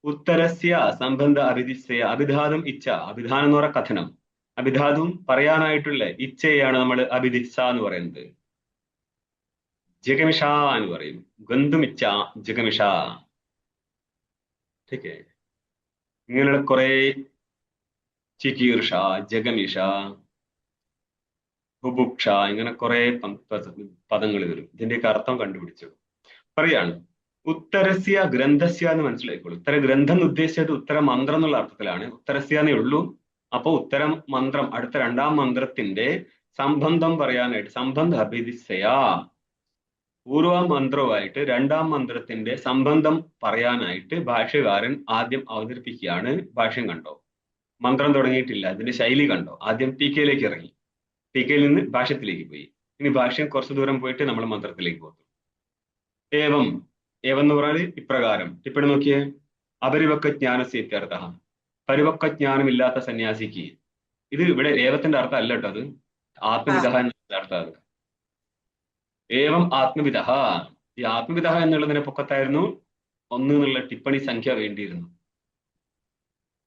ഉത്തരസ്യ സംബന്ധ അഭിധിസ്യ, അഭിധാതും ഇച്ഛ, അഭിധാനം എന്ന് പറയുന്ന കഥനം, അഭിധാതും പറയാനായിട്ടുള്ള ഇച്ഛയാണ് നമ്മൾ അഭിധിസ എന്ന് പറയുന്നത്. ജഗമിഷ എന്ന് പറയും. ഗന്ധുമിച്ഛ ജഗമിഷ. ठीक ഇങ്ങനെയുള്ള കുറെ ചികീർഷ, ജഗമിഷ, ബുഭുക്ഷ, ഇങ്ങനെ കുറെ പദങ്ങൾ വരും. ഇതിന്റെയൊക്കെ അർത്ഥം കണ്ടുപിടിച്ചു പറയാണ്. ഉത്തരസ്യ ഗ്രന്ഥസ്യ എന്ന് മനസ്സിലായിക്കോളൂ. ഉത്തര ഗ്രന്ഥം എന്ന് ഉദ്ദേശിച്ചത് ഉത്തര മന്ത്രം എന്നുള്ള അർത്ഥത്തിലാണ്. ഉത്തരസ്യാന്നേ ഉള്ളൂ. അപ്പൊ ഉത്തരം മന്ത്രം, അടുത്ത രണ്ടാം മന്ത്രത്തിന്റെ സംബന്ധം പറയാനായിട്ട്, സംബന്ധ അഭിധിസയ, പൂർവ മന്ത്രവുമായിട്ട് രണ്ടാം മന്ത്രത്തിന്റെ സംബന്ധം പറയാനായിട്ട് ഭാഷ്യകാരൻ ആദ്യം അവതരിപ്പിക്കുകയാണ്. ഭാഷ്യം കണ്ടോ? മന്ത്രം തുടങ്ങിയിട്ടില്ല, അതിന്റെ ശൈലി കണ്ടോ? ആദ്യം ടീക്കയിലേക്ക് ഇറങ്ങി, ടീക്കയിൽ നിന്ന് ഭാഷ്യത്തിലേക്ക് പോയി, ഇനി ഭാഷ്യം കുറച്ചു ദൂരം പോയിട്ട് നമ്മൾ മന്ത്രത്തിലേക്ക് പോകും. ഏവം, ഏവം എന്ന് പറഞ്ഞാൽ ഇപ്രകാരം. ടിപ്പണി നോക്കിയേ. അപരിപക്വ ജ്ഞാനസ്യ ഇത്യർത്ഥ, പരിപക്വ ജ്ഞാനമില്ലാത്ത സന്യാസിക്ക്. ഇത് ഇവിടെ ഏവത്തിന്റെ അർത്ഥം അല്ല കേട്ടോ, അത് ആത്മവിധ എന്നുള്ള അർത്ഥം. അത് ഏവം ആത്മവിധ. ഈ ആത്മവിധ എന്നുള്ളതിനെ പൊക്കത്തായിരുന്നു 1 എന്നുള്ള ടിപ്പണി സംഖ്യ വേണ്ടിയിരുന്നു.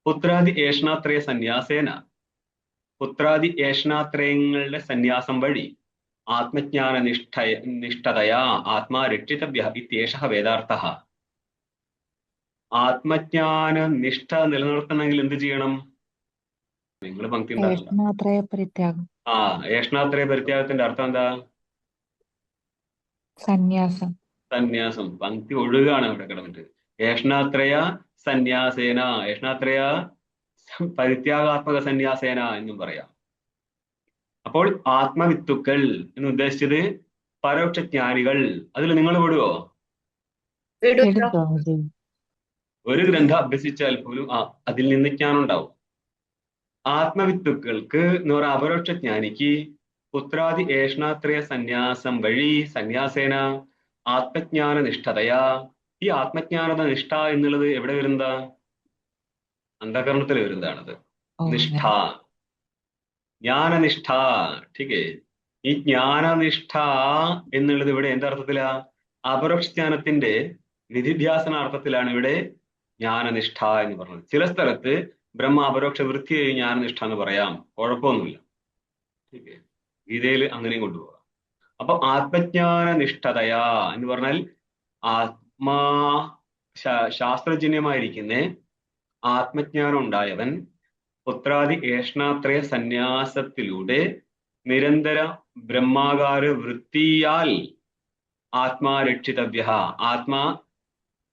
പുത്രാദി ഏഷണാത്രയ സന്യാസേന, പുത്രാദി ഏഷണാത്രയങ്ങളുടെ സന്യാസം വഴി ആത്മജ്ഞാന നിഷ്ഠതയാ ആത്മാ രക്ഷിതവ്യ ഇത്യേഷഃ വേദാർത്ഥഃ. ആത്മജ്ഞാന നിഷ്ഠ നിലനിർത്തണമെങ്കിൽ എന്ത് ചെയ്യണം? നിങ്ങൾ പങ്ക്തി ഏഷണാത്രയ പരിത്യാഗം. ഏഷണാത്രയ പരിത്യാഗത്തിന്റെ അർത്ഥം എന്താ? സന്യാസം. സന്യാസം. പങ്ക്തി ഒഴുകാണ് അവിടെ കിടന്നിട്ട്. ഏഷണാത്രയ സന്യാസേന, ഏഷണാത്രയ പരിത്യാഗാത്മക സന്യാസേന എന്നും പറയാം. അപ്പോൾ ആത്മവിത്തുക്കൾ എന്ന് ഉദ്ദേശിച്ചത് പരോക്ഷ ജ്ഞാനികൾ. അതിൽ നിങ്ങൾ വിടുവോ? ഒരു ഗ്രന്ഥം അഭ്യസിച്ചാൽ പോലും അതിൽ നിന്ന് ജ്ഞാനം ഉണ്ടാവും. ആത്മവിത്തുക്കൾക്ക് എന്ന് പറയാൻ അപരോക്ഷ ജ്ഞാനിക്ക് പുത്രാദി ഏഷണാത്രയ സന്യാസം വഴി സന്യാസേന ആത്മജ്ഞാന നിഷ്ഠതയാ. ഈ ആത്മജ്ഞാനത നിഷ്ഠ എന്നുള്ളത് എവിടെ വരുന്നതാ? അന്ധകരണത്തിൽ വരുന്നതാണത്. നിഷ്ഠ, ജ്ഞാനനിഷ്ഠ. ठीके. ഈ ജ്ഞാനനിഷ്ഠ എന്നുള്ളത് ഇവിടെ എന്തർത്ഥത്തിലാ? അപരോക്ഷ ജ്ഞാനത്തിന്റെ നിധിധ്യാസനാർത്ഥത്തിലാണ് ഇവിടെ ജ്ഞാനനിഷ്ഠ എന്ന് പറഞ്ഞത്. ചില സ്ഥലത്ത് ബ്രഹ്മ അപരോക്ഷ വൃത്തിയെ ജ്ഞാനനിഷ്ഠ എന്ന് പറയാം, കുഴപ്പമൊന്നുമില്ല. ठीके. ഗീതയിൽ അങ്ങനെയും കൊണ്ടുപോകാം. അപ്പൊ ആത്മജ്ഞാന നിഷ്ഠതയാ എന്ന് പറഞ്ഞാൽ ആത്മാ ശാസ്ത്രജന്യമായിരിക്കുന്ന ആത്മജ്ഞാനം ഉണ്ടായവൻ പുത്രാദി ഏഷണാത്രയ സന്യാസത്തിലൂടെ നിരന്തര ബ്രഹ്മാകാര വൃത്തിയാൽ ആത്മാ രക്ഷിതവ്യ,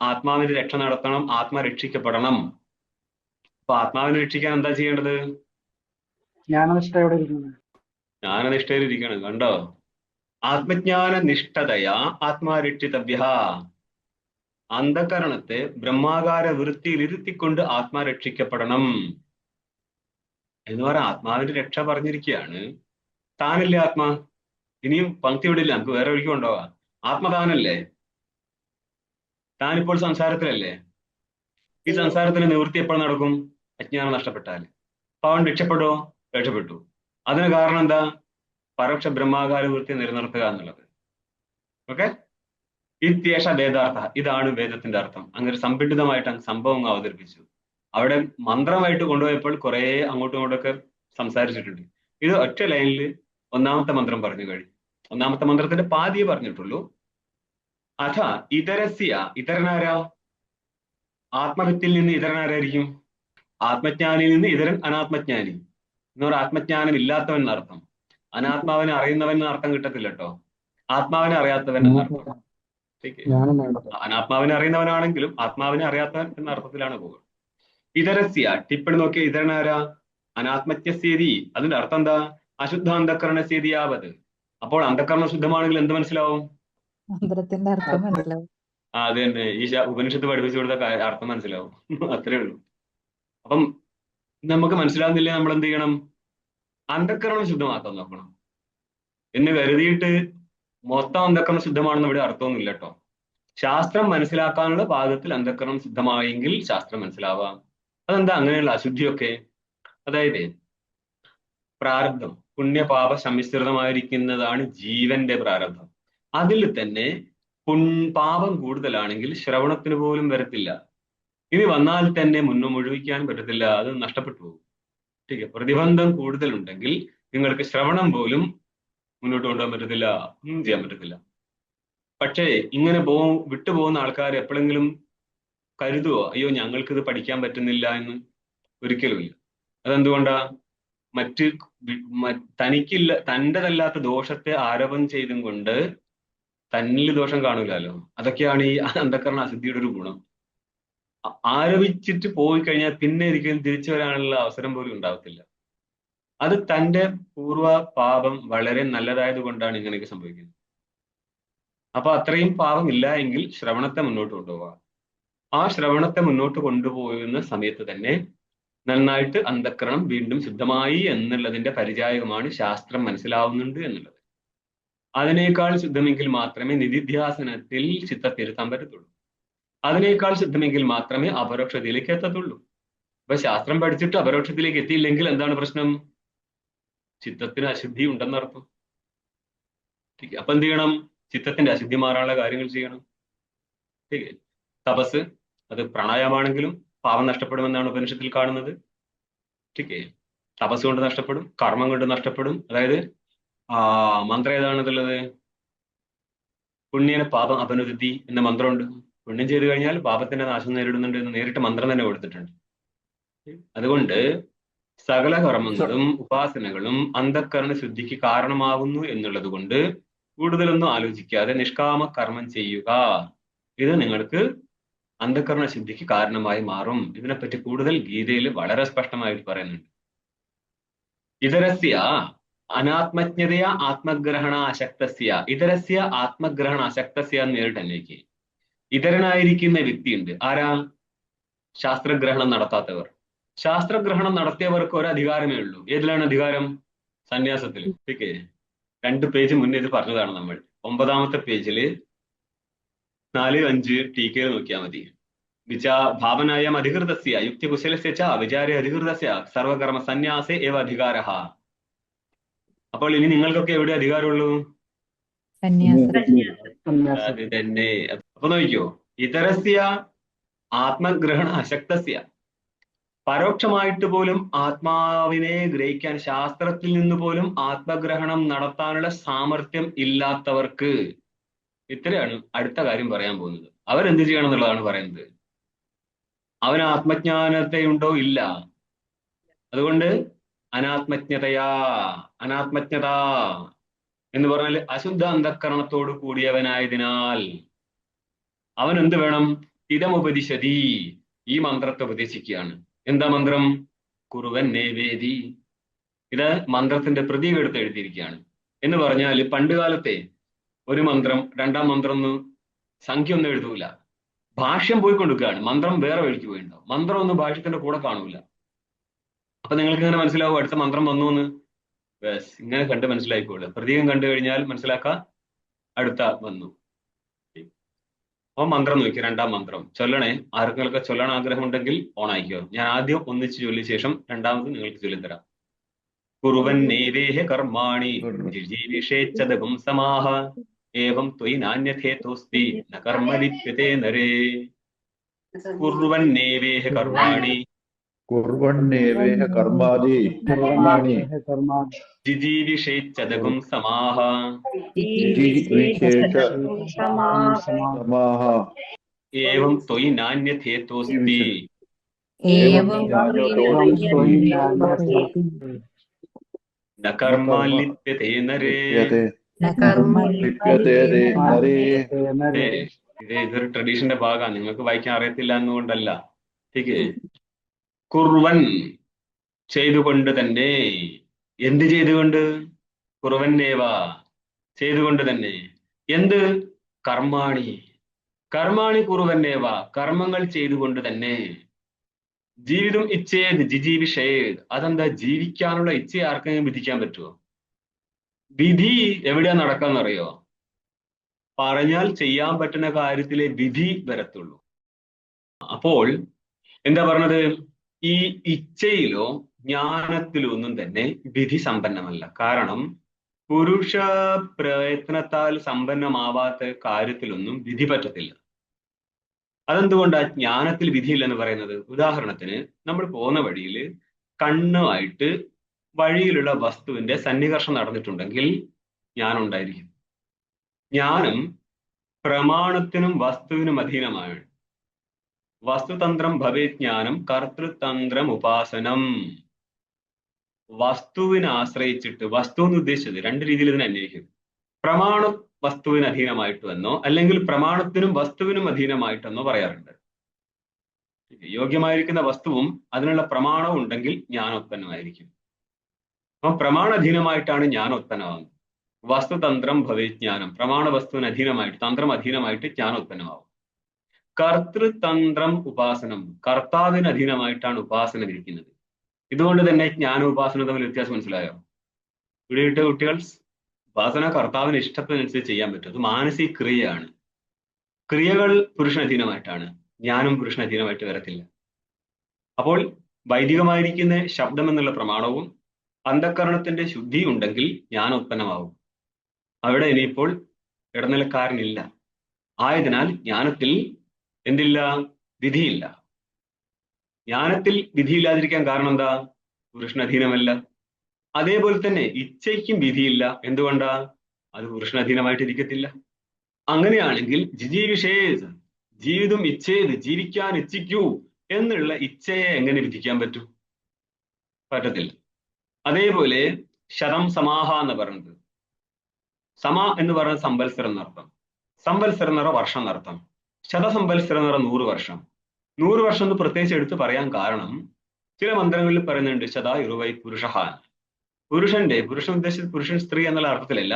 ആത്മാവിന്റെ രക്ഷ നടത്തണം, ആത്മാ രക്ഷിക്കപ്പെടണം. അപ്പൊ ആത്മാവിനെ രക്ഷിക്കാൻ എന്താ ചെയ്യേണ്ടത്? ജ്ഞാനനിഷ്ഠയിൽ ഇരിക്കണം. കണ്ടോ? ആത്മജ്ഞാന നിഷ്ഠതയാ ആത്മാ രക്ഷിതവ്യ. അന്ധകരണത്തെ ബ്രഹ്മാകാര വൃത്തിയിൽ ഇരുത്തിക്കൊണ്ട് ആത്മാ രക്ഷിക്കപ്പെടണം എന്ന് പറയാൻ ആത്മാവിന്റെ രക്ഷ പറഞ്ഞിരിക്കുകയാണ്. താനല്ലേ ആത്മാ? ഇനിയും പങ്ക്തി വിടില്ല, നമുക്ക് വേറെ വഴിക്ക് കൊണ്ടുപോകാം. ആത്മതാനല്ലേ? താനിപ്പോൾ സംസാരത്തിലല്ലേ? ഈ സംസാരത്തിന് നിവൃത്തി എപ്പോൾ നടക്കും? അജ്ഞാനം നഷ്ടപ്പെട്ടാൽ. അപ്പൊ അവൻ രക്ഷപ്പെടുമോ? രക്ഷപ്പെട്ടു. അതിന് കാരണം എന്താ? പരോക്ഷ ബ്രഹ്മാകാര വൃത്തി നിലനിർത്തുക എന്നുള്ളത്. ഓക്കെ. ഇത്യേഷ വേദാർത്ഥ, ഇതാണ് വേദത്തിന്റെ അർത്ഥം. അങ്ങനെ സമ്പണ്ഡിതമായിട്ട് സംഭവം അവതരിപ്പിച്ചു. അവിടെ മന്ത്രമായിട്ട് കൊണ്ടുപോയപ്പോൾ കുറെ അങ്ങോട്ടും ഇങ്ങോട്ടൊക്കെ സംസാരിച്ചിട്ടുണ്ട്. ഇത് ഒറ്റ ലൈനിൽ ഒന്നാമത്തെ മന്ത്രം പറഞ്ഞു കഴിഞ്ഞു. ഒന്നാമത്തെ മന്ത്രത്തിന്റെ പാതിയെ പറഞ്ഞിട്ടുള്ളൂ. അഥ ഇതരസ്യ, ഇതരനാരാ? ആത്മവിത്തിൽ നിന്ന് ഇതരനാരായിരിക്കും? ആത്മജ്ഞാനിയിൽ നിന്ന് ഇതരൻ അനാത്മജ്ഞാനി എന്ന് പറഞ്ഞാൽ ആത്മജ്ഞാനം ഇല്ലാത്തവൻ എന്നർത്ഥം. അനാത്മാവിനെ അറിയുന്നവൻ എന്ന അർത്ഥം കിട്ടത്തില്ല കേട്ടോ. ആത്മാവിനെ അറിയാത്തവൻ എന്നർത്ഥം. അനാത്മാവിനെ അറിയുന്നവനാണെങ്കിലും ആത്മാവിനെ അറിയാത്തവൻ എന്ന അർത്ഥത്തിലാണ് പോകുക. ഇതരസ്യ ടിപ്പണി നോക്കിയ ഇതരനാരാ? അനാത്മജ്ഞസ്ഥിതി. അതിന്റെ അർത്ഥം എന്താ? അശുദ്ധ അന്ധക്കരണ സ്ഥിതിയാവത്. അപ്പോൾ അന്ധക്കരണം ശുദ്ധമാണെങ്കിൽ എന്ത് മനസ്സിലാവും? മന്ത്രത്തിന്റെ അർത്ഥം മനസ്സിലാവും. അത് തന്നെ, ഈ ഉപനിഷത്ത് പഠിപ്പിച്ചു കൊടുത്ത അർത്ഥം മനസ്സിലാവും. അത്രേ ഉള്ളൂ. അപ്പം നമുക്ക് മനസ്സിലാവുന്നില്ല, നമ്മൾ എന്ത് ചെയ്യണം? അന്ധക്കരണം ശുദ്ധമാക്കാൻ നോക്കണം. എന്ന് കരുതിയിട്ട് മൊത്തം അന്ധക്കരണം ശുദ്ധമാണെന്ന് ഇവിടെ അർത്ഥമൊന്നുമില്ല കേട്ടോ. ശാസ്ത്രം മനസ്സിലാക്കാനുള്ള പാകത്തിൽ അന്ധക്കരണം ശുദ്ധമായെങ്കിൽ ശാസ്ത്രം മനസ്സിലാവാം. അതെന്താ അങ്ങനെയുള്ള അശുദ്ധിയൊക്കെ? അതായത് പ്രാരബ്ധം, പുണ്യപാപ സമ്മിശ്രിതമായിരിക്കുന്നതാണ് ജീവന്റെ പ്രാരബ്ധം. അതിൽ തന്നെ പാപം കൂടുതലാണെങ്കിൽ ശ്രവണത്തിന് പോലും വരത്തില്ല. ഇനി വന്നാൽ തന്നെ മുഴുവിക്കാൻ പറ്റത്തില്ല, അത് നഷ്ടപ്പെട്ടു പോകും. ठीक പ്രതിബന്ധം കൂടുതലുണ്ടെങ്കിൽ നിങ്ങൾക്ക് ശ്രവണം പോലും മുന്നോട്ട് കൊണ്ടുപോകാൻ പറ്റത്തില്ല, ഒന്നും ചെയ്യാൻ പറ്റത്തില്ല. പക്ഷേ ഇങ്ങനെ വിട്ടുപോകുന്ന ആൾക്കാർ എപ്പോഴെങ്കിലും കരുതുവോ അയ്യോ ഞങ്ങൾക്കിത് പഠിക്കാൻ പറ്റുന്നില്ല എന്ന്? ഒരിക്കലുമില്ല. അതെന്തുകൊണ്ടാ? തനിക്കില്ല, തൻ്റെതല്ലാത്ത ദോഷത്തെ ആരോപണം ചെയ്തും കൊണ്ട് തന്നിൽ ദോഷം കാണൂലല്ലോ. അതൊക്കെയാണ് ഈ അന്ധക്കരണ അശുദ്ധിയുടെ ഒരു ഗുണം. ആരോപിച്ചിട്ട് പോയി കഴിഞ്ഞാൽ പിന്നെ ഒരിക്കലും തിരിച്ചു വരാനുള്ള അവസരം പോലും ഉണ്ടാവത്തില്ല. അത് തൻ്റെ പൂർവ്വ പാപം വളരെ നല്ലതായത് കൊണ്ടാണ് ഇങ്ങനെയൊക്കെ സംഭവിക്കുന്നത്. അപ്പൊ അത്രയും പാപം ഇല്ല എങ്കിൽ ശ്രവണത്തെ മുന്നോട്ട് കൊണ്ടുപോവുക. ആ ശ്രവണത്തെ മുന്നോട്ട് കൊണ്ടുപോകുന്ന സമയത്ത് തന്നെ നന്നായിട്ട് അന്ധക്കരണം വീണ്ടും ശുദ്ധമായി എന്നുള്ളതിന്റെ പരിചായകമാണ് ശാസ്ത്രം മനസ്സിലാവുന്നുണ്ട് എന്നുള്ളത്. അതിനേക്കാൾ ശുദ്ധമെങ്കിൽ മാത്രമേ നിധിധ്യാസനത്തിൽ ചിത്തത്തിരുത്താൻ പറ്റത്തുള്ളൂ. അതിനേക്കാൾ ശുദ്ധമെങ്കിൽ മാത്രമേ അപരോക്ഷതയിലേക്ക് എത്തത്തുള്ളൂ. അപ്പൊ ശാസ്ത്രം പഠിച്ചിട്ട് അപരോക്ഷത്തിലേക്ക് എത്തിയില്ലെങ്കിൽ എന്താണ് പ്രശ്നം? ചിത്തത്തിന് അശുദ്ധി ഉണ്ടെന്നർത്ഥം. അപ്പൊ എന്ത് ചെയ്യണം? ചിത്തത്തിന്റെ അശുദ്ധി മാറാനുള്ള കാര്യങ്ങൾ ചെയ്യണം. തപസ്, അത് പ്രാണായാമാണെങ്കിലും പാപം നഷ്ടപ്പെടുമെന്നാണ് ഉപനിഷത്തിൽ കാണുന്നത്. തപസ് കൊണ്ട് നഷ്ടപ്പെടും, കർമ്മം കൊണ്ട് നഷ്ടപ്പെടും. അതായത് മന്ത്രം ഏതാണെന്നുള്ളത്? പുണ്യന പാപം അപനുരുതി എന്ന മന്ത്രമുണ്ട്. പുണ്യം ചെയ്തു കഴിഞ്ഞാൽ പാപത്തിന്റെ നാശം നേരിടുന്നുണ്ട് എന്ന് നേരിട്ട് മന്ത്രം തന്നെ കൊടുത്തിട്ടുണ്ട്. അതുകൊണ്ട് സകല കർമ്മങ്ങളും ഉപാസനകളും അന്ധക്കരണ ശുദ്ധിക്ക് കാരണമാകുന്നു എന്നുള്ളത് കൊണ്ട് കൂടുതലൊന്നും ആലോചിക്കാതെ നിഷ്കാമ കർമ്മം ചെയ്യുക. ഇത് നിങ്ങൾക്ക് അന്ധക്കരണ ശുദ്ധിക്ക് കാരണമായി മാറും. ഇതിനെപ്പറ്റി കൂടുതൽ ഗീതയിൽ വളരെ സ്പഷ്ടമായിട്ട് പറയുന്നുണ്ട്. ഇതരസ്യ അനാത്മജ്ഞതയ ആത്മഗ്രഹണ അശക്തസ്യ, ഇതരസ്യ ആത്മഗ്രഹണ അശക്തസ്യ എന്ന് നേരിട്ട് അന്വേഷിക്കുക. ഇതരനായിരിക്കുന്ന വ്യക്തിയുണ്ട്. ആരാ? ശാസ്ത്രഗ്രഹണം നടത്താത്തവർ. ശാസ്ത്രഗ്രഹണം നടത്തിയവർക്ക് ഒരു അധികാരമേ ഉള്ളൂ. ഏതിലാണ് അധികാരം? സന്യാസത്തിൽ. 2 പേജ് മുന്നേ ഇത് പറഞ്ഞതാണ് നമ്മൾ. 9ാമത്തെ പേജിൽ 4-5 ടീക്കയിൽ നോക്കിയാൽ മതി. ഭാവനായം അധികൃതസ്യ യുക്തികുശലസ്യ ച വിചാരെ അധികൃതസ്യ സർവകർമ്മ സന്യാസേ ഏവ അധികാരഃ. അപ്പോൾ ഇനി നിങ്ങൾക്കൊക്കെ എവിടെ അധികാരമുള്ളൂ? അത് തന്നെ. അപ്പൊ നോക്കിക്കോ, ഇതരസ്യ ആത്മഗ്രഹണ അശക്തസ്യ, പരോക്ഷമായിട്ട് പോലും ആത്മാവിനെ ഗ്രഹിക്കാൻ ശാസ്ത്രത്തിൽ നിന്ന് പോലും ആത്മഗ്രഹണം നടത്താനുള്ള സാമർഥ്യം ഇല്ലാത്തവർക്ക്, ഇത്രയാണ് അടുത്ത കാര്യം പറയാൻ പോകുന്നത്. അവരെന്ത് ചെയ്യണം എന്നുള്ളതാണ് പറയുന്നത്. അവന് ആത്മജ്ഞാനത്തെ ഉണ്ടോ? ഇല്ല. അതുകൊണ്ട് അനാത്മജ്ഞത എന്ന് പറഞ്ഞാൽ അശുദ്ധ അന്ധക്കരണത്തോട് കൂടിയവനായതിനാൽ അവൻ എന്ത് വേണം? ഇതമുപദിശതി, ഈ മന്ത്രത്തെ ഉപദേശിക്കുകയാണ്. എന്താ മന്ത്രം? കുറുവൻ നേവേദി. ഇത് മന്ത്രത്തിന്റെ പ്രതീകം എടുത്ത് എഴുതിയിരിക്കുകയാണ്. എന്ന് പറഞ്ഞാൽ പണ്ട് കാലത്തെ ഒരു മന്ത്രം 2ാം മന്ത്രം ഒന്നും സംഖ്യ ഒന്നും എഴുതൂല, ഭാഷ്യം പോയി കൊടുക്കുകയാണ്. മന്ത്രം വേറെ വഴിക്ക് പോയിണ്ടാവും, മന്ത്രം ഒന്നും ഭാഷ്യത്തിന്റെ കൂടെ കാണൂല. അപ്പൊ നിങ്ങൾക്ക് ഇങ്ങനെ മനസ്സിലാവും അടുത്ത മന്ത്രം വന്നു എന്ന്. ഇങ്ങനെ കണ്ട് മനസ്സിലായിക്കോളൂ. പ്രതീകം കണ്ടു കഴിഞ്ഞാൽ മനസ്സിലാക്കാം അടുത്ത വന്നു. അപ്പൊ മന്ത്രം നോക്കി, 2ാം മന്ത്രം ചൊല്ലണേ. ആർക്കൊക്കെ ചൊല്ലണ ആഗ്രഹം ഉണ്ടെങ്കിൽ ഓണായിക്കോ. ഞാൻ ആദ്യം ഒന്നിച്ച് ചൊല്ലിയ ശേഷം 2ാമത് നിങ്ങൾക്ക് ചൊല്ലിത്തരാം. കുറുവൻ നൈവേഹ കർമാണി ജിജീവിഷേച്ഛദം സമാഹ ഏവം ത്വയി നാന്യഥേതോസ്തി ന കർമ്മ ലിപ്യതേ നരേ. കുറുവൻ നൈവേഹ കർമാണി കുർവണ്ണേവേഹ കർമാദി കർമാണി ജിജീവിഷേച്ചതകും സമാഹ വിശേഷ സമാഹ ഏവം ത്വയി നാന്യഥേതോസ്തി ഏവം ഏവം ജ്ഞാനത്തോസ്തി ന കർമ്മ ലിപ്യതേ നരേ. ലിപ്യത്തെ ന കർമ്മ ലിപ്യത്തെ നരേ. ഇതൊരു ട്രഡീഷന്റെ ഭാഗമാണ്, നിങ്ങൾക്ക് വായിക്കാൻ അറിയത്തില്ല എന്നുകൊണ്ടല്ല. ठीक കുർവൻ ചെയ്തുകൊണ്ട് തന്നെ. എന്ത് ചെയ്തുകൊണ്ട്? കുർവന്നേവ ചെയ്തുകൊണ്ട് തന്നെ. എന്ത്? കർമാണി കർമാണി കുറുവന്നേവ കർമ്മങ്ങൾ ചെയ്തുകൊണ്ട് തന്നെ. ജീവിതം ഇച്ഛേത് ജിജീവിഷേത്. അതെന്താ? ജീവിക്കാനുള്ള ഇച്ഛ ആർക്കെങ്കിലും വിധിക്കാൻ പറ്റുമോ? വിധി എവിടെയാ നടക്കാന്നറിയോ? പറഞ്ഞാൽ ചെയ്യാൻ പറ്റുന്ന കാര്യത്തിലെ വിധി വരത്തുള്ളൂ. അപ്പോൾ എന്താ പറഞ്ഞത്? ഈ ഇച്ഛയിലോ ജ്ഞാനത്തിലോ ഒന്നും തന്നെ വിധി സമ്പന്നമല്ല. കാരണം പുരുഷ പ്രയത്നത്താൽ സമ്പന്നമാവാത്ത കാര്യത്തിലൊന്നും വിധി പറ്റത്തില്ല. അതെന്തുകൊണ്ടാ ജ്ഞാനത്തിൽ വിധിയില്ലെന്ന് പറയുന്നത്? ഉദാഹരണത്തിന്, നമ്മൾ പോകുന്ന വഴിയിൽ കണ്ണുമായിട്ട് വഴിയിലുള്ള വസ്തുവിന്റെ സന്നികർഷം നടന്നിട്ടുണ്ടെങ്കിൽ ജ്ഞാനം ഉണ്ടായിരിക്കും. ജ്ഞാനം പ്രമാണത്തിനും വസ്തുവിനും അധീനമാണ്. വസ്തുതന്ത്രം ഭവേത് ജ്ഞാനം കർത്തൃതന്ത്രം ഉപാസനം. വസ്തുവിനെ ആശ്രയിച്ചിട്ട്, വസ്തു എന്ന് ഉദ്ദേശിച്ചത് രണ്ട് രീതിയിൽ ഇതിനെ അന്വേഷിക്കും. പ്രമാണം വസ്തുവിന് അധീനമായിട്ടെന്നോ അല്ലെങ്കിൽ പ്രമാണത്തിനും വസ്തുവിനും അധീനമായിട്ടെന്നോ പറയാറുണ്ട്. യോഗ്യമായിരിക്കുന്ന വസ്തുവും അതിനുള്ള പ്രമാണവും ഉണ്ടെങ്കിൽ ജ്ഞാനോത്പന്നമായിരിക്കും. അപ്പം പ്രമാണാധീനമായിട്ടാണ് ജ്ഞാനോത്പന്നമാകുന്നത്. വസ്തുതന്ത്രം ഭവേജ്ഞാനം, പ്രമാണ വസ്തുവിന് അധീനമായിട്ട്, തന്ത്രം അധീനമായിട്ട് ജ്ഞാനോത്പന്നമാവും. കർത്തൃതന്ത്രം ഉപാസനം, കർത്താവിന് അധീനമായിട്ടാണ് ഉപാസന ഇരിക്കുന്നത്. ഇതുകൊണ്ട് തന്നെ ജ്ഞാന ഉപാസന തമ്മിൽ വ്യത്യാസം മനസ്സിലായോ? ഇവിടെ കുട്ടികൾ, ഉപാസന കർത്താവിന് ഇഷ്ടത്തിനനുസരിച്ച് ചെയ്യാൻ പറ്റും. അത് മാനസിക ക്രിയയാണ്. ക്രിയകൾ പുരുഷനധീനമായിട്ടാണ്, ജ്ഞാനം പുരുഷനധീനമായിട്ട് വരത്തില്ല. അപ്പോൾ വൈദികമായിരിക്കുന്ന ശബ്ദം എന്നുള്ള പ്രമാണവും അന്ധക്കരണത്തിന്റെ ശുദ്ധി ഉണ്ടെങ്കിൽ ജ്ഞാനം ഉത്പന്നമാവും. അവിടെ ഇനിയിപ്പോൾ ഇടനിലക്കാരനില്ല. ആയതിനാൽ ജ്ഞാനത്തിൽ എന്തില്ല? വിധിയില്ല. ജ്ഞാനത്തിൽ വിധിയില്ലാതിരിക്കാൻ കാരണം എന്താ? പുരുഷനധീനമല്ല. അതേപോലെ തന്നെ ഇച്ഛയ്ക്കും വിധിയില്ല. എന്തുകൊണ്ടാ? അത് പുരുഷനധീനമായിട്ട് ഇരിക്കത്തില്ല. അങ്ങനെയാണെങ്കിൽ ജിജീവിഷേത്, ജീവിതം ഇച്ഛേത്, ജീവിക്കാൻ ഇച്ഛിക്കൂ എന്നുള്ള ഇച്ഛയെ എങ്ങനെ വിധിക്കാൻ പറ്റും? പറ്റത്തില്ല. അതേപോലെ ശതം സമാഹ എന്ന് പറയുന്നത്, സമ എന്ന് പറയുന്നത് സംവത്സരം എന്നർത്ഥം. സംവത്സരം എന്ന് പറഞ്ഞ വർഷം എന്നർത്ഥം. ശതസംവത്സരം എന്ന് പറഞ്ഞ 100 വർഷം. 100 വർഷം എന്ന് പ്രത്യേകിച്ച് എടുത്ത് പറയാൻ കാരണം, ചില മന്ത്രങ്ങളിൽ പറയുന്നുണ്ട് ശതാ യുറുവൈ പുരുഷഹാൻ. പുരുഷൻ ഉദ്ദേശിച്ചത് പുരുഷൻ സ്ത്രീ എന്നുള്ള അർത്ഥത്തിലല്ല,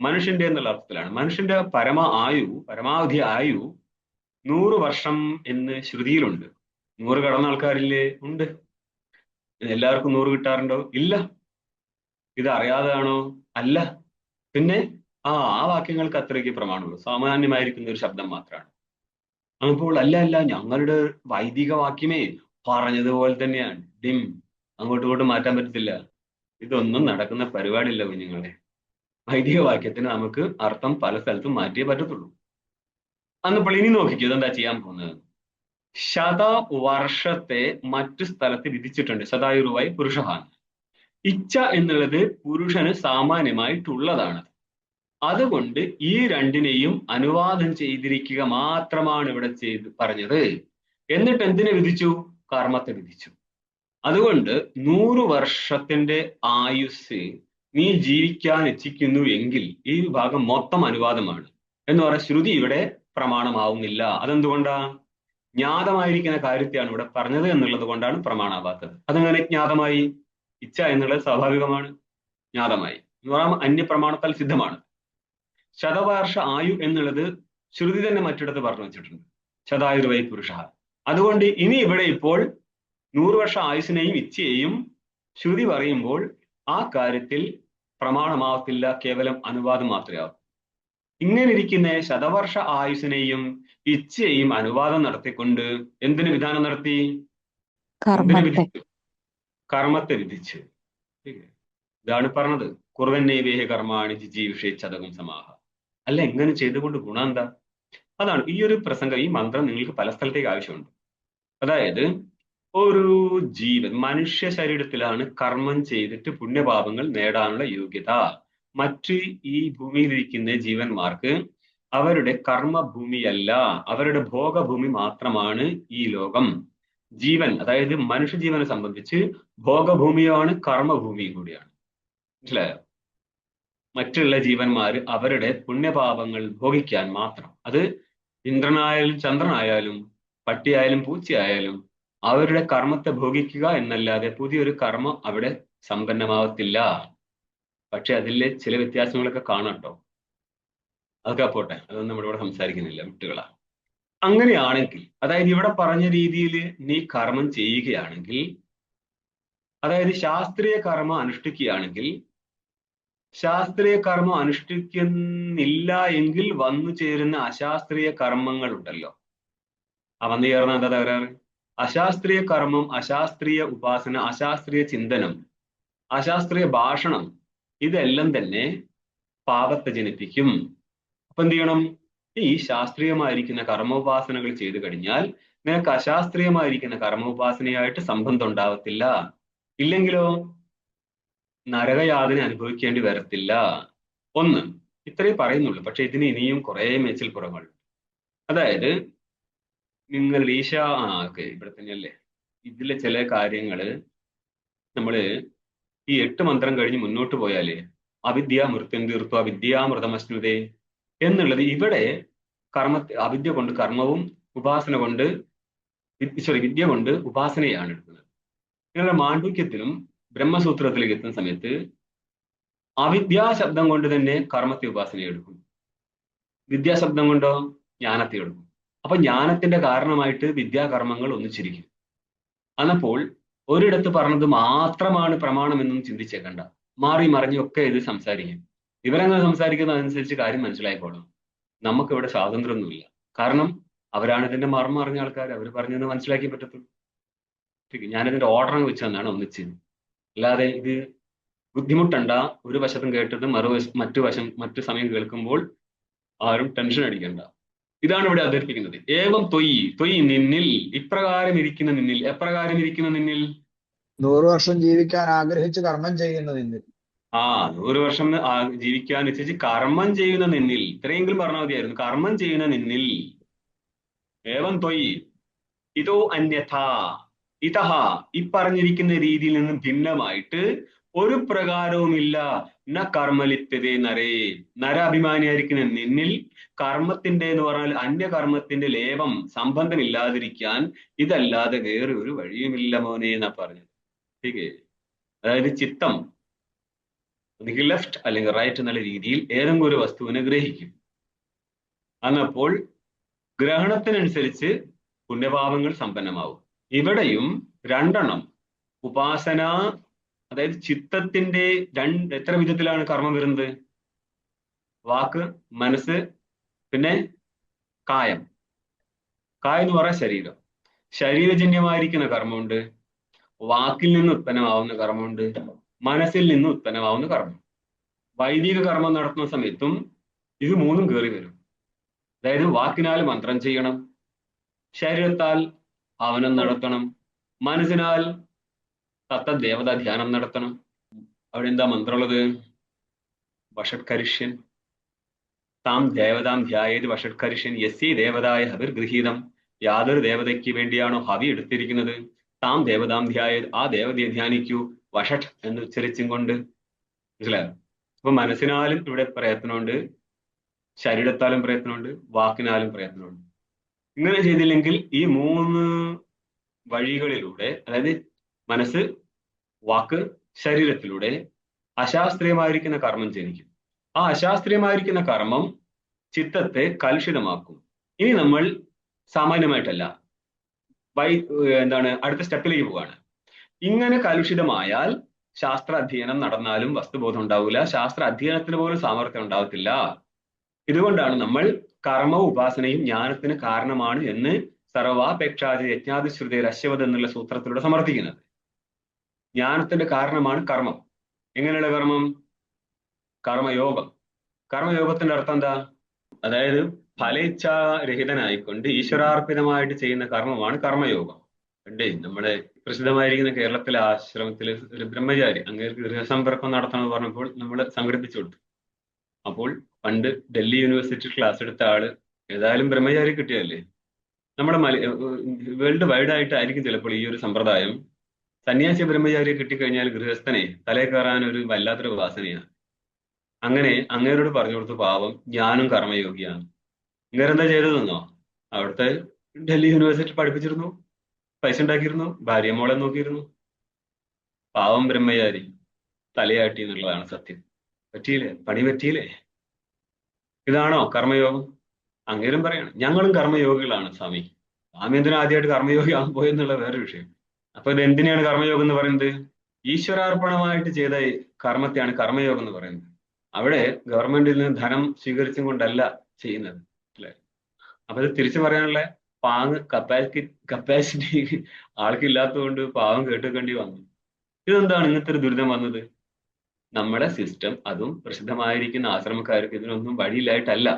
മനുഷ്യന്റെ എന്നുള്ള അർത്ഥത്തിലാണ്. മനുഷ്യന്റെ പരമാവധി ആയു 100 വർഷം എന്ന് ശ്രുതിയിലുണ്ട്. 100 കടന്ന ആൾക്കാരില്ലേ? ഉണ്ട്. എല്ലാവർക്കും 100 കിട്ടാറുണ്ടോ? ഇല്ല. ഇത് അറിയാതെയാണോ? അല്ല. പിന്നെ ആ വാക്യങ്ങൾക്ക് അത്രയ്ക്ക് പ്രമാണമുള്ളൂ. സാമാന്യമായിരിക്കുന്ന ഒരു ശബ്ദം മാത്രമാണ്. അപ്പോൾ അല്ല ഞങ്ങളുടെ വൈദിക വാക്യമേ പറഞ്ഞതുപോലെ തന്നെയാണ്. അങ്ങോട്ടും ഇങ്ങോട്ടും മാറ്റാൻ പറ്റത്തില്ല. ഇതൊന്നും നടക്കുന്ന പരിപാടിയില്ല കുഞ്ഞുങ്ങളെ. വൈദിക വാക്യത്തിന് നമുക്ക് അർത്ഥം പല സ്ഥലത്തും മാറ്റിയേ പറ്റത്തുള്ളൂ. അന്നിപ്പോൾ ഇനി നോക്കിക്കോ, ഇതെന്താ ചെയ്യാൻ പോകുന്നത്? ശതവർഷത്തെ മറ്റു സ്ഥലത്ത് വിധിച്ചിട്ടുണ്ട്. ശതായുറുവായി പുരുഷഹാൻ. ഇച്ഛ എന്നുള്ളത് പുരുഷന് സാമാന്യമായിട്ടുള്ളതാണ്. അതുകൊണ്ട് ഈ രണ്ടിനെയും അനുവാദം ചെയ്തിരിക്കുക മാത്രമാണ് ഇവിടെ പറഞ്ഞത്. എന്നിട്ട് എന്തിനെ വിധിച്ചു? കർമ്മത്തെ വിധിച്ചു. അതുകൊണ്ട് 100 വർഷത്തിന്റെ ആയുസ് നീ ജീവിക്കാൻ ഇച്ഛിക്കുന്നു എങ്കിൽ ഈ ഭാഗം മൊത്തം അനുവാദമാണ് എന്ന് പറഞ്ഞ ശ്രുതി ഇവിടെ പ്രമാണമാവുന്നില്ല. അതെന്തുകൊണ്ടാ? ജ്ഞാതമായിരിക്കുന്ന കാര്യത്തെയാണ് ഇവിടെ പറഞ്ഞത് എന്നുള്ളത് കൊണ്ടാണ് പ്രമാണമാവാത്തത്. അതെങ്ങനെ ജ്ഞാതമായി? ഇച്ഛ എന്നുള്ളത് സ്വാഭാവികമാണ്, ജ്ഞാതമായി എന്ന് പറയുമ്പോൾ അന്യപ്രമാണത്താൽ സിദ്ധമാണ്. ശതവർഷ ആയു എന്നുള്ളത് ശ്രുതി തന്നെ മറ്റിടത്ത് പറഞ്ഞു വെച്ചിട്ടുണ്ട്. ശതായുർവൈ പുരുഷ. അതുകൊണ്ട് ഇനി ഇവിടെ ഇപ്പോൾ 100 വർഷ ആയുസിനെയും ഇച്ഛയെയും ശ്രുതി പറയുമ്പോൾ ആ കാര്യത്തിൽ പ്രമാണമാവത്തില്ല, കേവലം അനുവാദം മാത്രമേ ആവും. ഇങ്ങനെ ഇരിക്കുന്ന ശതവർഷ ആയുസിനെയും ഇച്ഛയെയും അനുവാദം നടത്തിക്കൊണ്ട് എന്തിന് വിധാനം നടത്തി? എന്തിന് വിധിച്ചു? കർമ്മത്തെ വിധിച്ചു. ഇതാണ് പറഞ്ഞത് കുർവന്നേവേഹ കർമാണി ജിജീവിഷേച്ഛതകം സമാഹ. അല്ല, എങ്ങനെ ചെയ്തുകൊണ്ട് ഗുണം എന്താ? അതാണ് ഈ ഒരു പ്രസംഗം, ഈ മന്ത്രം നിങ്ങൾക്ക് പല സ്ഥലത്തേക്ക് ആവശ്യമുണ്ട്. അതായത് ഒരു ജീവൻ മനുഷ്യ ശരീരത്തിലാണ് കർമ്മം ചെയ്തിട്ട് പുണ്യപാപങ്ങൾ നേടാനുള്ള യോഗ്യത. മറ്റ് ഈ ഭൂമിയിലിരിക്കുന്ന ജീവന്മാർക്ക് അവരുടെ കർമ്മഭൂമിയല്ല, അവരുടെ ഭോഗഭൂമി മാത്രമാണ് ഈ ലോകം. ജീവൻ, അതായത് മനുഷ്യജീവനെ സംബന്ധിച്ച് ഭോഗഭൂമിയാണ്, കർമ്മഭൂമിയും കൂടിയാണ്. മനസ്സിലായോ? മറ്റുള്ള ജീവന്മാർ അവരുടെ പുണ്യപാപങ്ങൾ ഭോഗിക്കാൻ മാത്രം. അത് ഇന്ദ്രനായാലും ചന്ദ്രനായാലും പട്ടിയായാലും പൂച്ചയായാലും അവരുടെ കർമ്മത്തെ ഭോഗിക്കുക എന്നല്ലാതെ പുതിയൊരു കർമ്മം അവിടെ സമ്പന്നമാവത്തില്ല. പക്ഷെ അതിലെ ചില വ്യത്യാസങ്ങളൊക്കെ കാണാം കേട്ടോ. അതൊക്കെ പോട്ടെ, അതൊന്നും നമ്മളിവിടെ സംസാരിക്കുന്നില്ല, വിട്ടുകളാ. അങ്ങനെയാണെങ്കിൽ, അതായത് ഇവിടെ പറഞ്ഞ രീതിയിൽ നീ കർമ്മം ചെയ്യുകയാണെങ്കിൽ, അതായത് ശാസ്ത്രീയ കർമ്മം അനുഷ്ഠിക്കുകയാണെങ്കിൽ, ശാസ്ത്രീയ കർമ്മം അനുഷ്ഠിക്കുന്നില്ല എങ്കിൽ വന്നു ചേരുന്ന അശാസ്ത്രീയ കർമ്മങ്ങൾ ഉണ്ടല്ലോ, ആ വന്നു ചേർന്ന എന്താ തകരാറ്? അശാസ്ത്രീയ കർമ്മം, അശാസ്ത്രീയ ഉപാസന, അശാസ്ത്രീയ ചിന്തനം, അശാസ്ത്രീയ ഭാഷണം, ഇതെല്ലാം തന്നെ പാപത്തെ ജനിപ്പിക്കും. അപ്പൊ എന്ത് ചെയ്യണം? ഈ ശാസ്ത്രീയമായിരിക്കുന്ന കർമ്മോപാസനകൾ ചെയ്തു കഴിഞ്ഞാൽ നിനക്ക് അശാസ്ത്രീയമായിരിക്കുന്ന കർമ്മോപാസനയായിട്ട് സംബന്ധം ഉണ്ടാവത്തില്ല. ഇല്ലെങ്കിലോ നരകയാതന അനുഭവിക്കേണ്ടി വരത്തില്ല. ഒന്ന്, ഇത്രേ പറയുന്നുള്ളൂ. പക്ഷെ ഇതിന് ഇനിയും കുറെ മേച്ചിൽപ്പുറങ്ങൾ. അതായത് നിങ്ങളുടെ ഓക്കെ, ഇവിടെ തന്നെയല്ലേ, ഇതിലെ ചില കാര്യങ്ങള് നമ്മള് ഈ 8 മന്ത്രം കഴിഞ്ഞ് മുന്നോട്ട് പോയാല് അവിദ്യ മൃത്യം തീർത്തു അവിദ്യാമൃതമശ്നുതേ എന്നുള്ളത് ഇവിടെ അവിദ്യ കൊണ്ട് കർമ്മവും ഉപാസന കൊണ്ട് വിദ്യ കൊണ്ട് ഉപാസനയാണ് എടുക്കുന്നത്. നിങ്ങളുടെ മാണ്ഡൂക്യത്തിലും ബ്രഹ്മസൂത്രത്തിലേക്ക് എത്തുന്ന സമയത്ത് അവിദ്യാശബ്ദം കൊണ്ട് തന്നെ കർമ്മത്തെ ഉപാസനയെ എടുക്കും, വിദ്യാശബ്ദം കൊണ്ടോ ജ്ഞാനത്തെ എടുക്കും. അപ്പൊ ജ്ഞാനത്തിന്റെ കാരണമായിട്ട് വിദ്യാകർമ്മങ്ങൾ ഒന്നിച്ചിരിക്കും. അന്നപ്പോൾ ഒരിടത്ത് പറഞ്ഞത് മാത്രമാണ് പ്രമാണമെന്നും ചിന്തിച്ചേക്കണ്ട. മാറി മറിഞ്ഞൊക്കെ ഇത് സംസാരിക്കും. ഇവരങ്ങനെ സംസാരിക്കുന്നതനുസരിച്ച് കാര്യം മനസ്സിലായിക്കോളും. നമുക്കിവിടെ സ്വാതന്ത്ര്യമൊന്നുമില്ല. കാരണം അവരാണ് ഇതിന്റെ മർമ്മം അറിഞ്ഞ ആൾക്കാർ. അവർ പറഞ്ഞത് മനസ്സിലാക്കി പറ്റത്തുള്ളൂ. ഞാനിതിന്റെ ഓർഡർ വെച്ച് തന്നാണ് ഒന്നിച്ച്. അല്ലാതെ ഇത് ബുദ്ധിമുട്ടണ്ട. ഒരു വശത്തും കേട്ടത് മറ്റു സമയം കേൾക്കുമ്പോൾ ആരും ടെൻഷൻ അടിക്കണ്ട. ഇതാണ് ഇവിടെ അവതരിപ്പിക്കുന്നത്. ഏവം തൊയ് നിന്നിൽ, ഇപ്രകാരം ഇരിക്കുന്ന നിന്നിൽ. എപ്രകാരം ഇരിക്കുന്ന നിന്നിൽ? 100 വർഷം ജീവിക്കാൻ ആഗ്രഹിച്ച് കർമ്മം ചെയ്യുന്ന നിന്നിൽ. 100 വർഷം ജീവിക്കാൻ ഇച്ഛിച്ച് കർമ്മം ചെയ്യുന്ന നിന്നിൽ. ഇത്രയെങ്കിലും പറഞ്ഞാൽ മതിയായിരുന്നു. കർമ്മം ചെയ്യുന്ന നിന്നിൽ. ഏവം തൊയ് ഇതോ അന്യഥ, ഇതഹ, ഈ പറഞ്ഞിരിക്കുന്ന രീതിയിൽ നിന്നും ഭിന്നമായിട്ട് ഒരു പ്രകാരവുമില്ല. ന കർമ്മലിപ്യതേ നരേ, നരാഭിമാനിയായിരിക്കുന്ന നിന്നിൽ കർമ്മത്തിന്റെ എന്ന് പറഞ്ഞാൽ അന്യകർമ്മത്തിന്റെ ലേപം, സംബന്ധമില്ലാതിരിക്കാൻ ഇതല്ലാതെ വേറെ ഒരു വഴിയുമില്ല മോനെ എന്നാ പറഞ്ഞത്. ശരി, അതായത് ചിത്തം ഒന്നുകിൽ ലെഫ്റ്റ് അല്ലെങ്കിൽ റൈറ്റ് എന്നുള്ള രീതിയിൽ ഏതെങ്കിലും ഒരു വസ്തുവിനെ ഗ്രഹിക്കും. അന്നപ്പോൾ ഗ്രഹണത്തിനനുസരിച്ച് പുണ്യപാപങ്ങൾ സമ്പന്നമാവും. ഇവിടെയും 2 എണ്ണം ഉപാസന, അതായത് ചിത്തത്തിന്റെ എത്ര വിധത്തിലാണ് കർമ്മം വരുന്നത്? വാക്ക്, മനസ്സ്, പിന്നെ കായം. കായം എന്ന് പറയാൻ ശരീരം. ശരീരജന്യമായിരിക്കുന്ന കർമ്മമുണ്ട്, വാക്കിൽ നിന്ന് ഉത്പന്നമാവുന്ന കർമ്മമുണ്ട്, മനസ്സിൽ നിന്ന് ഉത്പന്നമാവുന്ന കർമ്മം. വൈദിക കർമ്മം നടത്തുന്ന സമയത്തും ഇത് 3ഉം കയറി വരും. അതായത് വാക്കിനാൽ മന്ത്രം ചെയ്യണം, ശരീരത്താൽ ഹവനം നടത്തണം, മനസ്സിനാൽ തത്തദേവതാ ധ്യാനം നടത്തണം. അവിടെ എന്താ മന്ത്രമുള്ളത്? വഷട്കരിഷ്യൻ താം ദേവതാം ധ്യായേത് വഷട്കരിഷ്യൻ യസ്യ ദേവതായ ഹവിർ ഗൃഹീതം. യാതൊരു ദേവതയ്ക്ക് വേണ്ടിയാണോ ഹവി എടുത്തിരിക്കുന്നത്, താം ദേവതാം ധ്യായേത്, ആ ദേവതയെ ധ്യാനിക്കൂ, വഷട്ട് എന്ന് ഉച്ചരിച്ചും കൊണ്ട്. മനസ്സിലായോ? അപ്പൊ മനസ്സിനാലും ഇവിടെ പ്രയത്നമുണ്ട്, ശരീരത്താലും പ്രയത്നമുണ്ട്, വാക്കിനാലും പ്രയത്നമുണ്ട്. ഇങ്ങനെ ചെയ്തില്ലെങ്കിൽ ഈ 3 വഴികളിലൂടെ, അതായത് മനസ്സ്, വാക്ക്, ശരീരത്തിലൂടെ അശാസ്ത്രീയമായിരിക്കുന്ന കർമ്മം ജനിക്കും. ആ അശാസ്ത്രീയമായിരിക്കുന്ന കർമ്മം ചിത്തത്തെ കലുഷിതമാക്കും. ഇനി നമ്മൾ സാമാന്യമായിട്ടല്ല, അടുത്ത സ്റ്റെപ്പിലേക്ക് പോവാണ്. ഇങ്ങനെ കലുഷിതമായാൽ ശാസ്ത്ര അധ്യയനം നടന്നാലും വസ്തുബോധം ഉണ്ടാവില്ല, ശാസ്ത്ര അധ്യയനത്തിന് പോലും സാമർത്ഥ്യം ഉണ്ടാവത്തില്ല. ഇതുകൊണ്ടാണ് നമ്മൾ കർമ്മവും ഉപാസനയും ജ്ഞാനത്തിന് കാരണമാണ് എന്ന് സർവാപേക്ഷാതി യജ്ഞാതിശ്രുതി രശ്യവത് എന്നുള്ള സൂത്രത്തിലൂടെ സമർത്ഥിക്കുന്നത്. ജ്ഞാനത്തിന്റെ കാരണമാണ് കർമ്മം. എങ്ങനെയുള്ള കർമ്മം? കർമ്മയോഗം. കർമ്മയോഗത്തിന്റെ അർത്ഥം എന്താ? അതായത് ഫലേച്ഛാരഹിതനായിക്കൊണ്ട് ഈശ്വരാർപ്പിതമായിട്ട് ചെയ്യുന്ന കർമ്മമാണ് കർമ്മയോഗം. പണ്ടേ നമ്മുടെ പ്രസിദ്ധമായിരിക്കുന്ന കേരളത്തിലെ ആശ്രമത്തില് ഒരു ബ്രഹ്മചാരി അങ്ങേർക്ക് ഗൃഹസമ്പർക്കം നടത്തണമെന്ന് പറഞ്ഞപ്പോൾ നമ്മൾ സംഘടിപ്പിച്ചു കൊടുത്തു. അപ്പോൾ പണ്ട് ഡൽഹി യൂണിവേഴ്സിറ്റി ക്ലാസ് എടുത്ത ആള് ഏതായാലും ബ്രഹ്മചാരി കിട്ടിയതല്ലേ. നമ്മുടെ വേൾഡ് വൈഡ് ആയിട്ടായിരിക്കും ചിലപ്പോൾ ഈ ഒരു സമ്പ്രദായം. സന്യാസി ബ്രഹ്മചാരിയെ കിട്ടിക്കഴിഞ്ഞാൽ ഗൃഹസ്ഥനെ തലേ കയറാൻ ഒരു വല്ലാത്തൊരു വാസനയാണ്. അങ്ങനെ അങ്ങേരോട് പറഞ്ഞു കൊടുത്തു, പാവം ഞാനും കർമ്മയോഗിയാണ്. അങ്ങേരെന്താ ചെയ്തതെന്നോ, അവിടുത്തെ ഡൽഹി യൂണിവേഴ്സിറ്റി പഠിപ്പിച്ചിരുന്നു, പൈസ ഉണ്ടാക്കിയിരുന്നു, ഭാര്യ മോളെ നോക്കിയിരുന്നു. പാവം ബ്രഹ്മചാരി തലയാട്ടി എന്നുള്ളതാണ് സത്യം. പറ്റിയില്ലേ, പണി പറ്റിയില്ലേ? ഇതാണോ കർമ്മയോഗം? അങ്ങേരും പറയണം ഞങ്ങളും കർമ്മയോഗികളാണ് സ്വാമി. സ്വാമി എന്തിനാ ആദ്യമായിട്ട് കർമ്മയോഗി ആകാൻ പോയെന്നുള്ള വേറൊരു വിഷയം. അപ്പൊ ഇത് എന്തിനാണ് കർമ്മയോഗം എന്ന് പറയുന്നത്? ഈശ്വരാർപ്പണമായിട്ട് ചെയ്ത കർമ്മത്തെയാണ് കർമ്മയോഗം എന്ന് പറയുന്നത്. അവിടെ ഗവൺമെന്റിൽ നിന്ന് ധനം സ്വീകരിച്ചും കൊണ്ടല്ല ചെയ്യുന്നത്, അല്ലെ? അപ്പൊ ഇത് തിരിച്ചു പറയാനുള്ള കപ്പാസിറ്റി ആൾക്കില്ലാത്തതുകൊണ്ട് പാവം കേട്ടുക്കേണ്ടി വന്നു. ഇതെന്താണ് ഇങ്ങനത്തെ ഒരു ദുരിതം വന്നത്? നമ്മുടെ സിസ്റ്റം, അതും പ്രസിദ്ധമായിരിക്കുന്ന ആശ്രമക്കാർക്ക് ഇതിനൊന്നും വഴിയില്ലായിട്ടല്ല.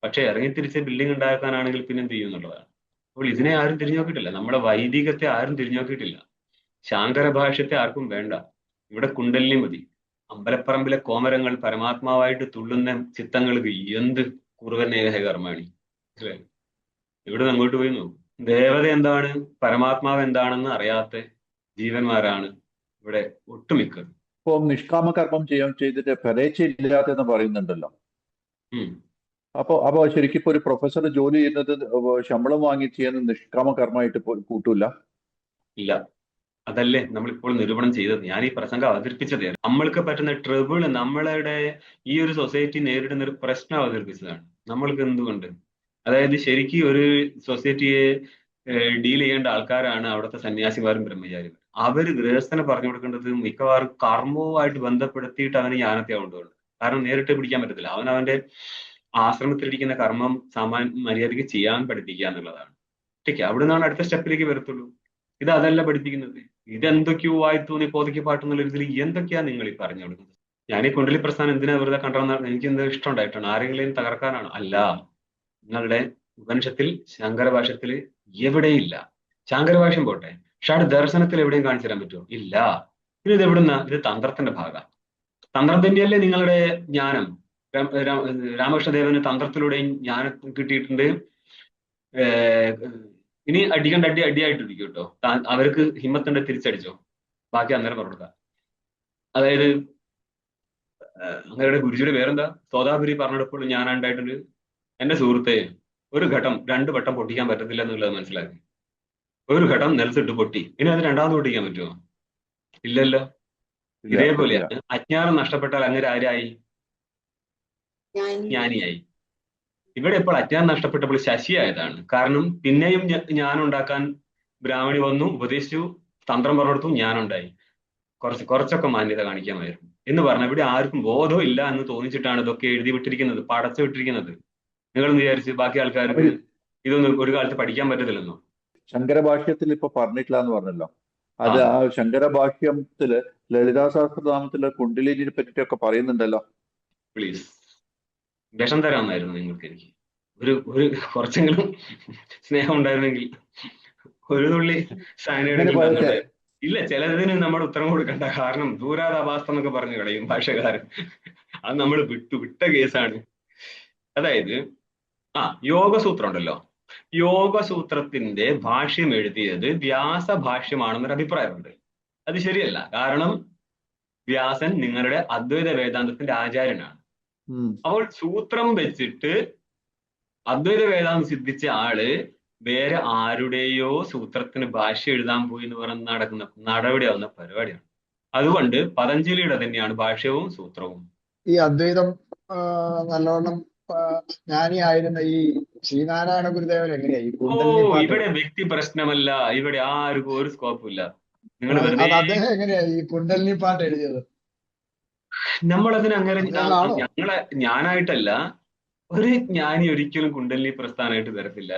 പക്ഷെ ഇറങ്ങി തിരിച്ച് ബിൽഡിംഗ് ഉണ്ടാക്കാനാണെങ്കിൽ പിന്നെ എന്ത് ചെയ്യും എന്നുള്ളതാണ്. അപ്പോൾ ഇതിനെ ആരും തിരിഞ്ഞു നോക്കിയിട്ടില്ല. നമ്മുടെ വൈദികത്തെ ആരും തിരിഞ്ഞു നോക്കിയിട്ടില്ല. ശാങ്കര ഭാഷ്യത്തെ ആർക്കും വേണ്ട. ഇവിടെ കുണ്ടലിനി മതി. അമ്പലപ്പറമ്പിലെ കോമരങ്ങൾ പരമാത്മാവായിട്ട് തുള്ളുന്ന ചിത്തങ്ങൾക്ക് എന്ത് കുറുവനേഹ കർമാണി, അല്ലേ? ഇവിടെ നിന്ന് അങ്ങോട്ട് പോയി നോക്കും. ദേവത എന്താണ്, പരമാത്മാവ് എന്താണെന്ന് അറിയാത്ത ജീവന്മാരാണ് ഇവിടെ ഒട്ടുമിക്കത്. ഇപ്പൊ നിഷ്കാമ കർമ്മം ചെയ്തിട്ട് ഫലേച്ഛ ഇല്ലാത്തെന്ന് പറയുന്നുണ്ടല്ലോ. അപ്പൊ ശരിക്കും ഇപ്പൊ ഒരു പ്രൊഫസർ ജോലി ചെയ്യുന്നത് ശമ്പളം വാങ്ങി ചെയ്യുന്ന നിഷ്കാമ കർമ്മമായിട്ട് കൂട്ടൂല? ഇല്ല, അതല്ലേ നമ്മളിപ്പോൾ നിരൂപണം ചെയ്തത്. ഞാൻ ഈ പ്രസംഗം അവതരിപ്പിച്ചത് നമ്മൾക്ക് പറ്റുന്ന ട്രബിൾ, നമ്മളുടെ ഈ ഒരു സൊസൈറ്റി നേരിടുന്ന ഒരു പ്രശ്നം അവതരിപ്പിച്ചതാണ്. നമ്മൾക്ക് എന്തുകൊണ്ട്, അതായത് ശരിക്കും ഒരു സൊസൈറ്റിയെ ഡീൽ ചെയ്യേണ്ട ആൾക്കാരാണ് അവിടുത്തെ സന്യാസിമാരും ബ്രഹ്മചാരിമാരും. അവര് ഗൃഹസ്ഥനെ പറഞ്ഞു കൊടുക്കേണ്ടത് മിക്കവാറും കർമ്മവുമായിട്ട് ബന്ധപ്പെടുത്തിയിട്ട് അവന് ജ്ഞാനത്തെ കൊണ്ടുപോകും. കാരണം നേരിട്ട് പിടിക്കാൻ പറ്റത്തില്ല. അവന്റെ ആശ്രമത്തിലിരിക്കുന്ന കർമ്മം മര്യാദയ്ക്ക് ചെയ്യാൻ പഠിപ്പിക്കുക എന്നുള്ളതാണ്. ഒറ്റയ്ക്ക് അവിടെ നിന്നാണ് അടുത്ത സ്റ്റെപ്പിലേക്ക് വരത്തുള്ളൂ. ഇത് അതല്ല പഠിപ്പിക്കുന്നത്. ഇതെന്തൊക്കെയോ ആയി തോന്നി പോതയ്ക്ക് പാട്ടെന്നുള്ള ഇതിൽ എന്തൊക്കെയാ നിങ്ങൾ ഈ പറഞ്ഞു കൊടുക്കുന്നത്? ഞാൻ ഈ കുണ്ടലി പ്രസ്ഥാനം എന്തിനാ വെറുതെ കണ്ടെന്ന് എനിക്ക് എന്താ ഇഷ്ടം ഉണ്ടായിട്ടാണ്? ആരെങ്കിലും തകർക്കാനാണ്? അല്ല. നിങ്ങളുടെ ഉപനിഷത്തിൽ ശങ്കരഭാഷ്യത്തിൽ എവിടെയില്ല. ശാങ്കരഭാഷ്യം പോട്ടെ, ഷഡ് ദർശനത്തിൽ എവിടെയും കാണിച്ചു തരാൻ പറ്റുമോ? ഇല്ല. പിന്നെ ഇത് എവിടുന്ന? ഇത് തന്ത്രത്തിന്റെ ഭാഗം. തന്ത്രം തന്നെയല്ലേ നിങ്ങളുടെ ജ്ഞാനം. രാമകൃഷ്ണദേവന് തന്ത്രത്തിലൂടെയും ജ്ഞാനം കിട്ടിയിട്ടുണ്ട്. ഇനി അടിക്കണ്ട അടിയായിട്ടിരിക്കും കേട്ടോ. അവർക്ക് ഹിമ്മത്തുണ്ട്, തിരിച്ചടിച്ചോ, ബാക്കി അന്നേരം പറഞ്ഞുകൊടുക്കാം. അതായത് അങ്ങയുടെ ഗുരുജിയുടെ പേരെന്താ, സോദാപുരി പറഞ്ഞെടുപ്പോൾ ഞാൻ ഉണ്ടായിട്ടുണ്ട്. എന്റെ സുഹൃത്തെ, ഒരു ഘട്ടം 2 വട്ടം പൊട്ടിക്കാൻ പറ്റത്തില്ല എന്നുള്ളത് മനസ്സിലാക്കി. ഒരു ഘട്ടം നിലത്തിട്ട് പൊട്ടി, ഇനി അത് രണ്ടാമത് പൊട്ടിക്കാൻ പറ്റുമോ? ഇല്ലല്ലോ. ഇതേപോലെയാണ് അജ്ഞാനം നഷ്ടപ്പെട്ടാൽ അങ്ങനെ ആരായി? ജ്ഞാനിയായി. ഇവിടെ ഇപ്പോൾ അജ്ഞാനം നഷ്ടപ്പെട്ടപ്പോൾ ശശിയായതാണ്. കാരണം പിന്നെയും ജ്ഞാനം ബ്രാഹ്മണി വന്നു, ഉപദേശിച്ചു, തന്ത്രം പറഞ്ഞെടുത്തു, ജ്ഞാനുണ്ടായി. കുറച്ചൊക്കെ മാന്യത കാണിക്കാമായിരുന്നു എന്ന് പറഞ്ഞാൽ ഇവിടെ ആർക്കും ബോധവും ഇല്ല എന്ന് തോന്നിച്ചിട്ടാണ് ഇതൊക്കെ എഴുതി വിട്ടിരിക്കുന്നത്, പടച്ചു വിട്ടിരിക്കുന്നത്. നിങ്ങളെന്ന് വിചാരിച്ച് ബാക്കി ആൾക്കാർക്ക് ഇതൊന്നും ഒരു കാലത്ത് പഠിക്കാൻ പറ്റത്തില്ലെന്നോ? ശങ്കരഭാഷ്യത്തിൽ ഇപ്പൊ പറഞ്ഞിട്ടില്ല എന്ന് പറഞ്ഞല്ലോ. അത് ആ ശങ്കരഭാഷ്യത്തില് ലളിതാ സഹസ്രനാമത്തില് കുണ്ടലിനിയെ പറ്റിയൊക്കെ പറയുന്നുണ്ടല്ലോ. പ്ലീസ്, വിഷം തരാമെന്നായിരുന്നു നിങ്ങൾക്ക്. എനിക്ക് ഒരു കുറച്ചെങ്കിലും സ്നേഹം ഉണ്ടായിരുന്നെങ്കിൽ ഒരു തുള്ളി സൈനൈഡ്. ഇല്ല, ചിലതിന് നമ്മൾ ഉത്തരം കൊടുക്കണ്ട. കാരണം ദൂരാതാപാസ്ത എന്നൊക്കെ പറഞ്ഞു കളയും ഭാഷകാരൻ. അത് നമ്മൾ വിട്ട കേസാണ്. അതായത് യോഗസൂത്രം ഉണ്ടല്ലോ, യോഗസൂത്രത്തിന്റെ ഭാഷ്യം എഴുതിയത് വ്യാസഭാഷ്യമാണെന്നൊരു അഭിപ്രായമുണ്ട്. അത് ശരിയല്ല. കാരണം വ്യാസൻ നിങ്ങളുടെ അദ്വൈത വേദാന്തത്തിന്റെ ആചാര്യനാണ്. അപ്പോൾ സൂത്രം വെച്ചിട്ട് അദ്വൈത വേദാന്തം സിദ്ധിച്ച ആള് വേറെ ആരുടെയോ സൂത്രത്തിന് ഭാഷ്യം എഴുതാൻ പോയി എന്ന് പറഞ്ഞ് നടക്കുന്ന നടപടിയാവുന്ന പരിപാടിയാണ്. അതുകൊണ്ട് പതഞ്ജലിയുടെ തന്നെയാണ് ഭാഷ്യവും സൂത്രവും. ഈ അദ്വൈതം നല്ലോണം ജ്ഞാനിയായിരുന്ന ഈ ശ്രീനാരായണ ഗുരുദേവൻ എങ്ങനെയായി? ഇവിടെ വ്യക്തി പ്രശ്നമല്ല, ഇവിടെ ആർക്കും ഒരു സ്കോപ്പും ഇല്ല. നിങ്ങൾ അദ്ദേഹം എങ്ങനെയാ ഈ കുണ്ടലിനി പാട്ട് എഴുതിയത്? നമ്മളതിന് അങ്ങനെ ഞാനായിട്ടല്ല, ഒരു ജ്ഞാനി ഒരിക്കലും കുണ്ടലിനി പ്രസ്ഥാനമായിട്ട് തരത്തില്ല.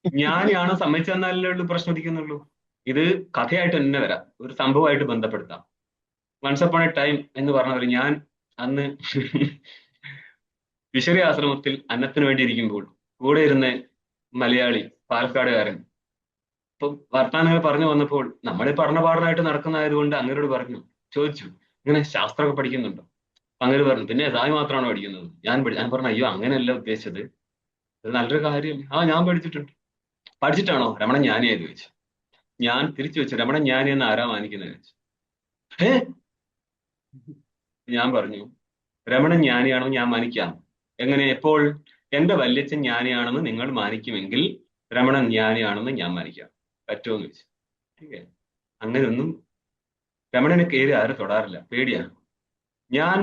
ജ്ഞാനിയാണോ സമ്മതിച്ചെന്നാലേ ഉള്ളൂ പ്രശ്നം ഉദിക്കുന്നുള്ളൂ. ഇത് കഥയായിട്ട് തന്നെ വരാം, ഒരു സംഭവമായിട്ട് ബന്ധപ്പെടുത്താം. വൺസ് അപ്പോൺ എ ടൈം എന്ന് പറഞ്ഞവർ, ഞാൻ അന്ന് വിശറി ആശ്രമത്തിൽ അന്നത്തിന് വേണ്ടി ഇരിക്കുമ്പോൾ കൂടെ ഇരുന്ന മലയാളി പാലക്കാടുകാരൻ ഇപ്പൊ വർത്താനങ്ങൾ പറഞ്ഞു വന്നപ്പോൾ നമ്മൾ പഠനപാഠമായിട്ട് നടക്കുന്നതായതുകൊണ്ട് അങ്ങനോട് ചോദിച്ചു ഇങ്ങനെ ശാസ്ത്രമൊക്കെ പഠിക്കുന്നുണ്ടോ? അപ്പൊ അങ്ങനെ പറഞ്ഞു പിന്നെ സായി മാത്രമാണോ പഠിക്കുന്നത്? ഞാൻ പറഞ്ഞു അയ്യോ അങ്ങനെയല്ല ഉദ്ദേശിച്ചത്, ഇത് നല്ലൊരു കാര്യം. ഞാൻ പഠിച്ചിട്ടുണ്ട്. പഠിച്ചിട്ടാണോ രമണ ജ്ഞാനിയായത് ചോദിച്ചു. ഞാൻ തിരിച്ചു വെച്ചു രമണ ജ്ഞാനി എന്ന് ആരാ മാനിക്കുന്നത് ചോദിച്ചു. ഞാൻ പറഞ്ഞു രമണൻ ജ്ഞാനിയാണെന്ന് ഞാൻ മാനിക്കാം. എങ്ങനെ? എപ്പോൾ? എന്റെ വല്യച്ഛൻ ജ്ഞാനിയാണെന്ന് നിങ്ങൾ മാനിക്കുമെങ്കിൽ രമണൻ ജ്ഞാനിയാണെന്ന് ഞാൻ മാനിക്കാം. പറ്റുമോന്ന് ചോദിച്ചു. ഓക്കെ, അങ്ങനെയൊന്നും രമണനെ കയറി ആരും തൊടാറില്ല, പേടിയാ. ഞാൻ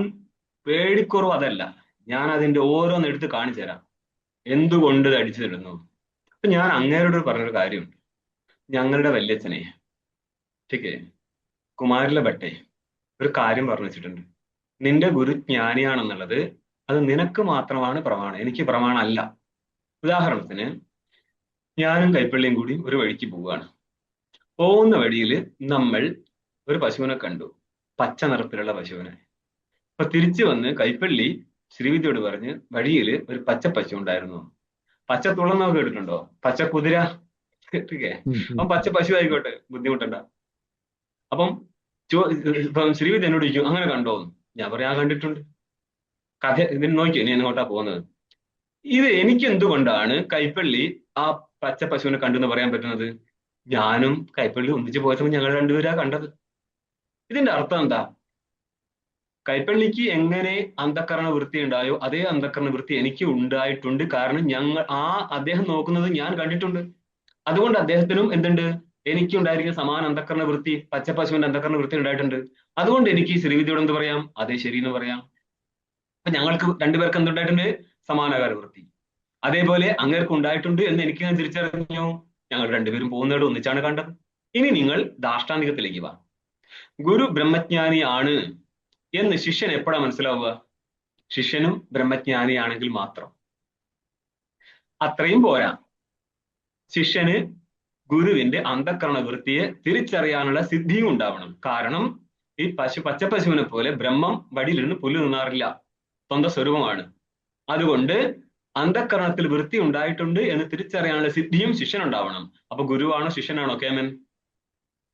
പേടിക്കുറവ് അതല്ല, ഞാൻ അതിന്റെ ഓരോന്ന് എടുത്ത് കാണിച്ചു തരാം എന്തുകൊണ്ട് ഇത് അടിച്ചിടുന്നു. അപ്പൊ ഞാൻ അങ്ങേരോട് പറഞ്ഞൊരു കാര്യമുണ്ട്. ഞങ്ങളുടെ വല്യച്ഛനെ ഓക്കെ കുമാരില ഭട്ടെ ഒരു കാര്യം പറഞ്ഞു വെച്ചിട്ടുണ്ട്. നിന്റെ ഗുരു ജ്ഞാനിയാണെന്നുള്ളത് അത് നിനക്ക് മാത്രമാണ് പ്രമാണം, എനിക്ക് പ്രമാണമല്ല. ഉദാഹരണത്തിന് ഞാനും കൈപ്പള്ളിയും കൂടി ഒരു വഴിക്ക് പോവുകയാണ്. പോകുന്ന വഴിയിൽ നമ്മൾ ഒരു പശുവിനെ കണ്ടു, പച്ച നിറത്തിലുള്ള പശുവിനെ. അപ്പൊ തിരിച്ചു വന്ന് കൈപ്പള്ളി ശ്രീവിദ്യയോട് പറഞ്ഞ് വഴിയിൽ ഒരു പച്ച പശു ഉണ്ടായിരുന്നു. പച്ച തുളന്നൊക്കെ കേട്ടിട്ടുണ്ടോ? പച്ച കുതിര. അപ്പം പച്ച പശു ആയിക്കോട്ടെ, ബുദ്ധിമുട്ടണ്ട. അപ്പം ശ്രീവിദ്യ എന്നോട് ചോദിക്കും അങ്ങനെ കണ്ടോന്ന്. ഞാൻ പറയാൻ കണ്ടിട്ടുണ്ട്. കഥ ഇതിന് നോക്കിയോ നീ എങ്ങോട്ടാ പോകുന്നത്? ഇത് എനിക്ക് എന്തുകൊണ്ടാണ് കൈപ്പള്ളി ആ പച്ച പശുവിനെ കണ്ടെന്ന് പറയാൻ പറ്റുന്നത്? ഞാനും കൈപ്പള്ളി ഒന്നിച്ച് പോയപ്പോൾ ഞങ്ങൾ രണ്ടുപേരാ കണ്ടത്. ഇതിന്റെ അർത്ഥം എന്താ? കൈപ്പള്ളിക്ക് എങ്ങനെ അന്ധക്കരണ വൃത്തി ഉണ്ടായോ അതേ അന്ധക്കരണ വൃത്തി എനിക്ക് ഉണ്ടായിട്ടുണ്ട്. കാരണം അദ്ദേഹം നോക്കുന്നത് ഞാൻ കണ്ടിട്ടുണ്ട്. അതുകൊണ്ട് അദ്ദേഹത്തിനും എന്തുണ്ട്? എനിക്കുണ്ടായിരിക്കുന്ന സമാന അന്ധക്കരണ വൃത്തി, പച്ച പശുവിന്റെ അന്ധക്കരണ വൃത്തി ഉണ്ടായിട്ടുണ്ട്. അതുകൊണ്ട് എനിക്ക് ശ്രീവിദ്യയോട് എന്ത് പറയാം? അതേ ശരി എന്ന് പറയാം. അപ്പൊ ഞങ്ങൾക്ക് രണ്ടുപേർക്ക് എന്തുണ്ടായിട്ടുണ്ട്? സമാനാകാര വൃത്തി. അതേപോലെ അങ്ങേർക്ക് ഉണ്ടായിട്ടുണ്ട് എന്ന് എനിക്ക് ഞാൻ തിരിച്ചറിഞ്ഞു. ഞങ്ങൾ രണ്ടുപേരും പോകുന്നതോട് ഒന്നിച്ചാണ് കണ്ടത്. ഇനി നിങ്ങൾ ദാഷ്ടാന്തികത്തിലേക്ക് വാ. ഗുരു ബ്രഹ്മജ്ഞാനിയാണ് എന്ന് ശിഷ്യൻ എപ്പോഴാ മനസ്സിലാവുക? ശിഷ്യനും ബ്രഹ്മജ്ഞാനിയാണെങ്കിൽ മാത്രം. അത്രയും പോരാ, ശിഷ്യന് ഗുരുവിന്റെ അന്ധക്കരണ വൃത്തിയെ തിരിച്ചറിയാനുള്ള സിദ്ധിയും ഉണ്ടാവണം. കാരണം ഈ പച്ച പശുവിനെ പോലെ ബ്രഹ്മം വടിയിലിരുന്ന് പുല്ല് നിന്നാറില്ല, സ്വന്തം സ്വരൂപമാണ്. അതുകൊണ്ട് അന്ധക്കരണത്തിൽ വൃത്തി ഉണ്ടായിട്ടുണ്ട് എന്ന് തിരിച്ചറിയാനുള്ള സിദ്ധിയും ശിഷ്യൻ ഉണ്ടാവണം. അപ്പൊ ഗുരുവാണോ ശിഷ്യനാണോ കേമൻ?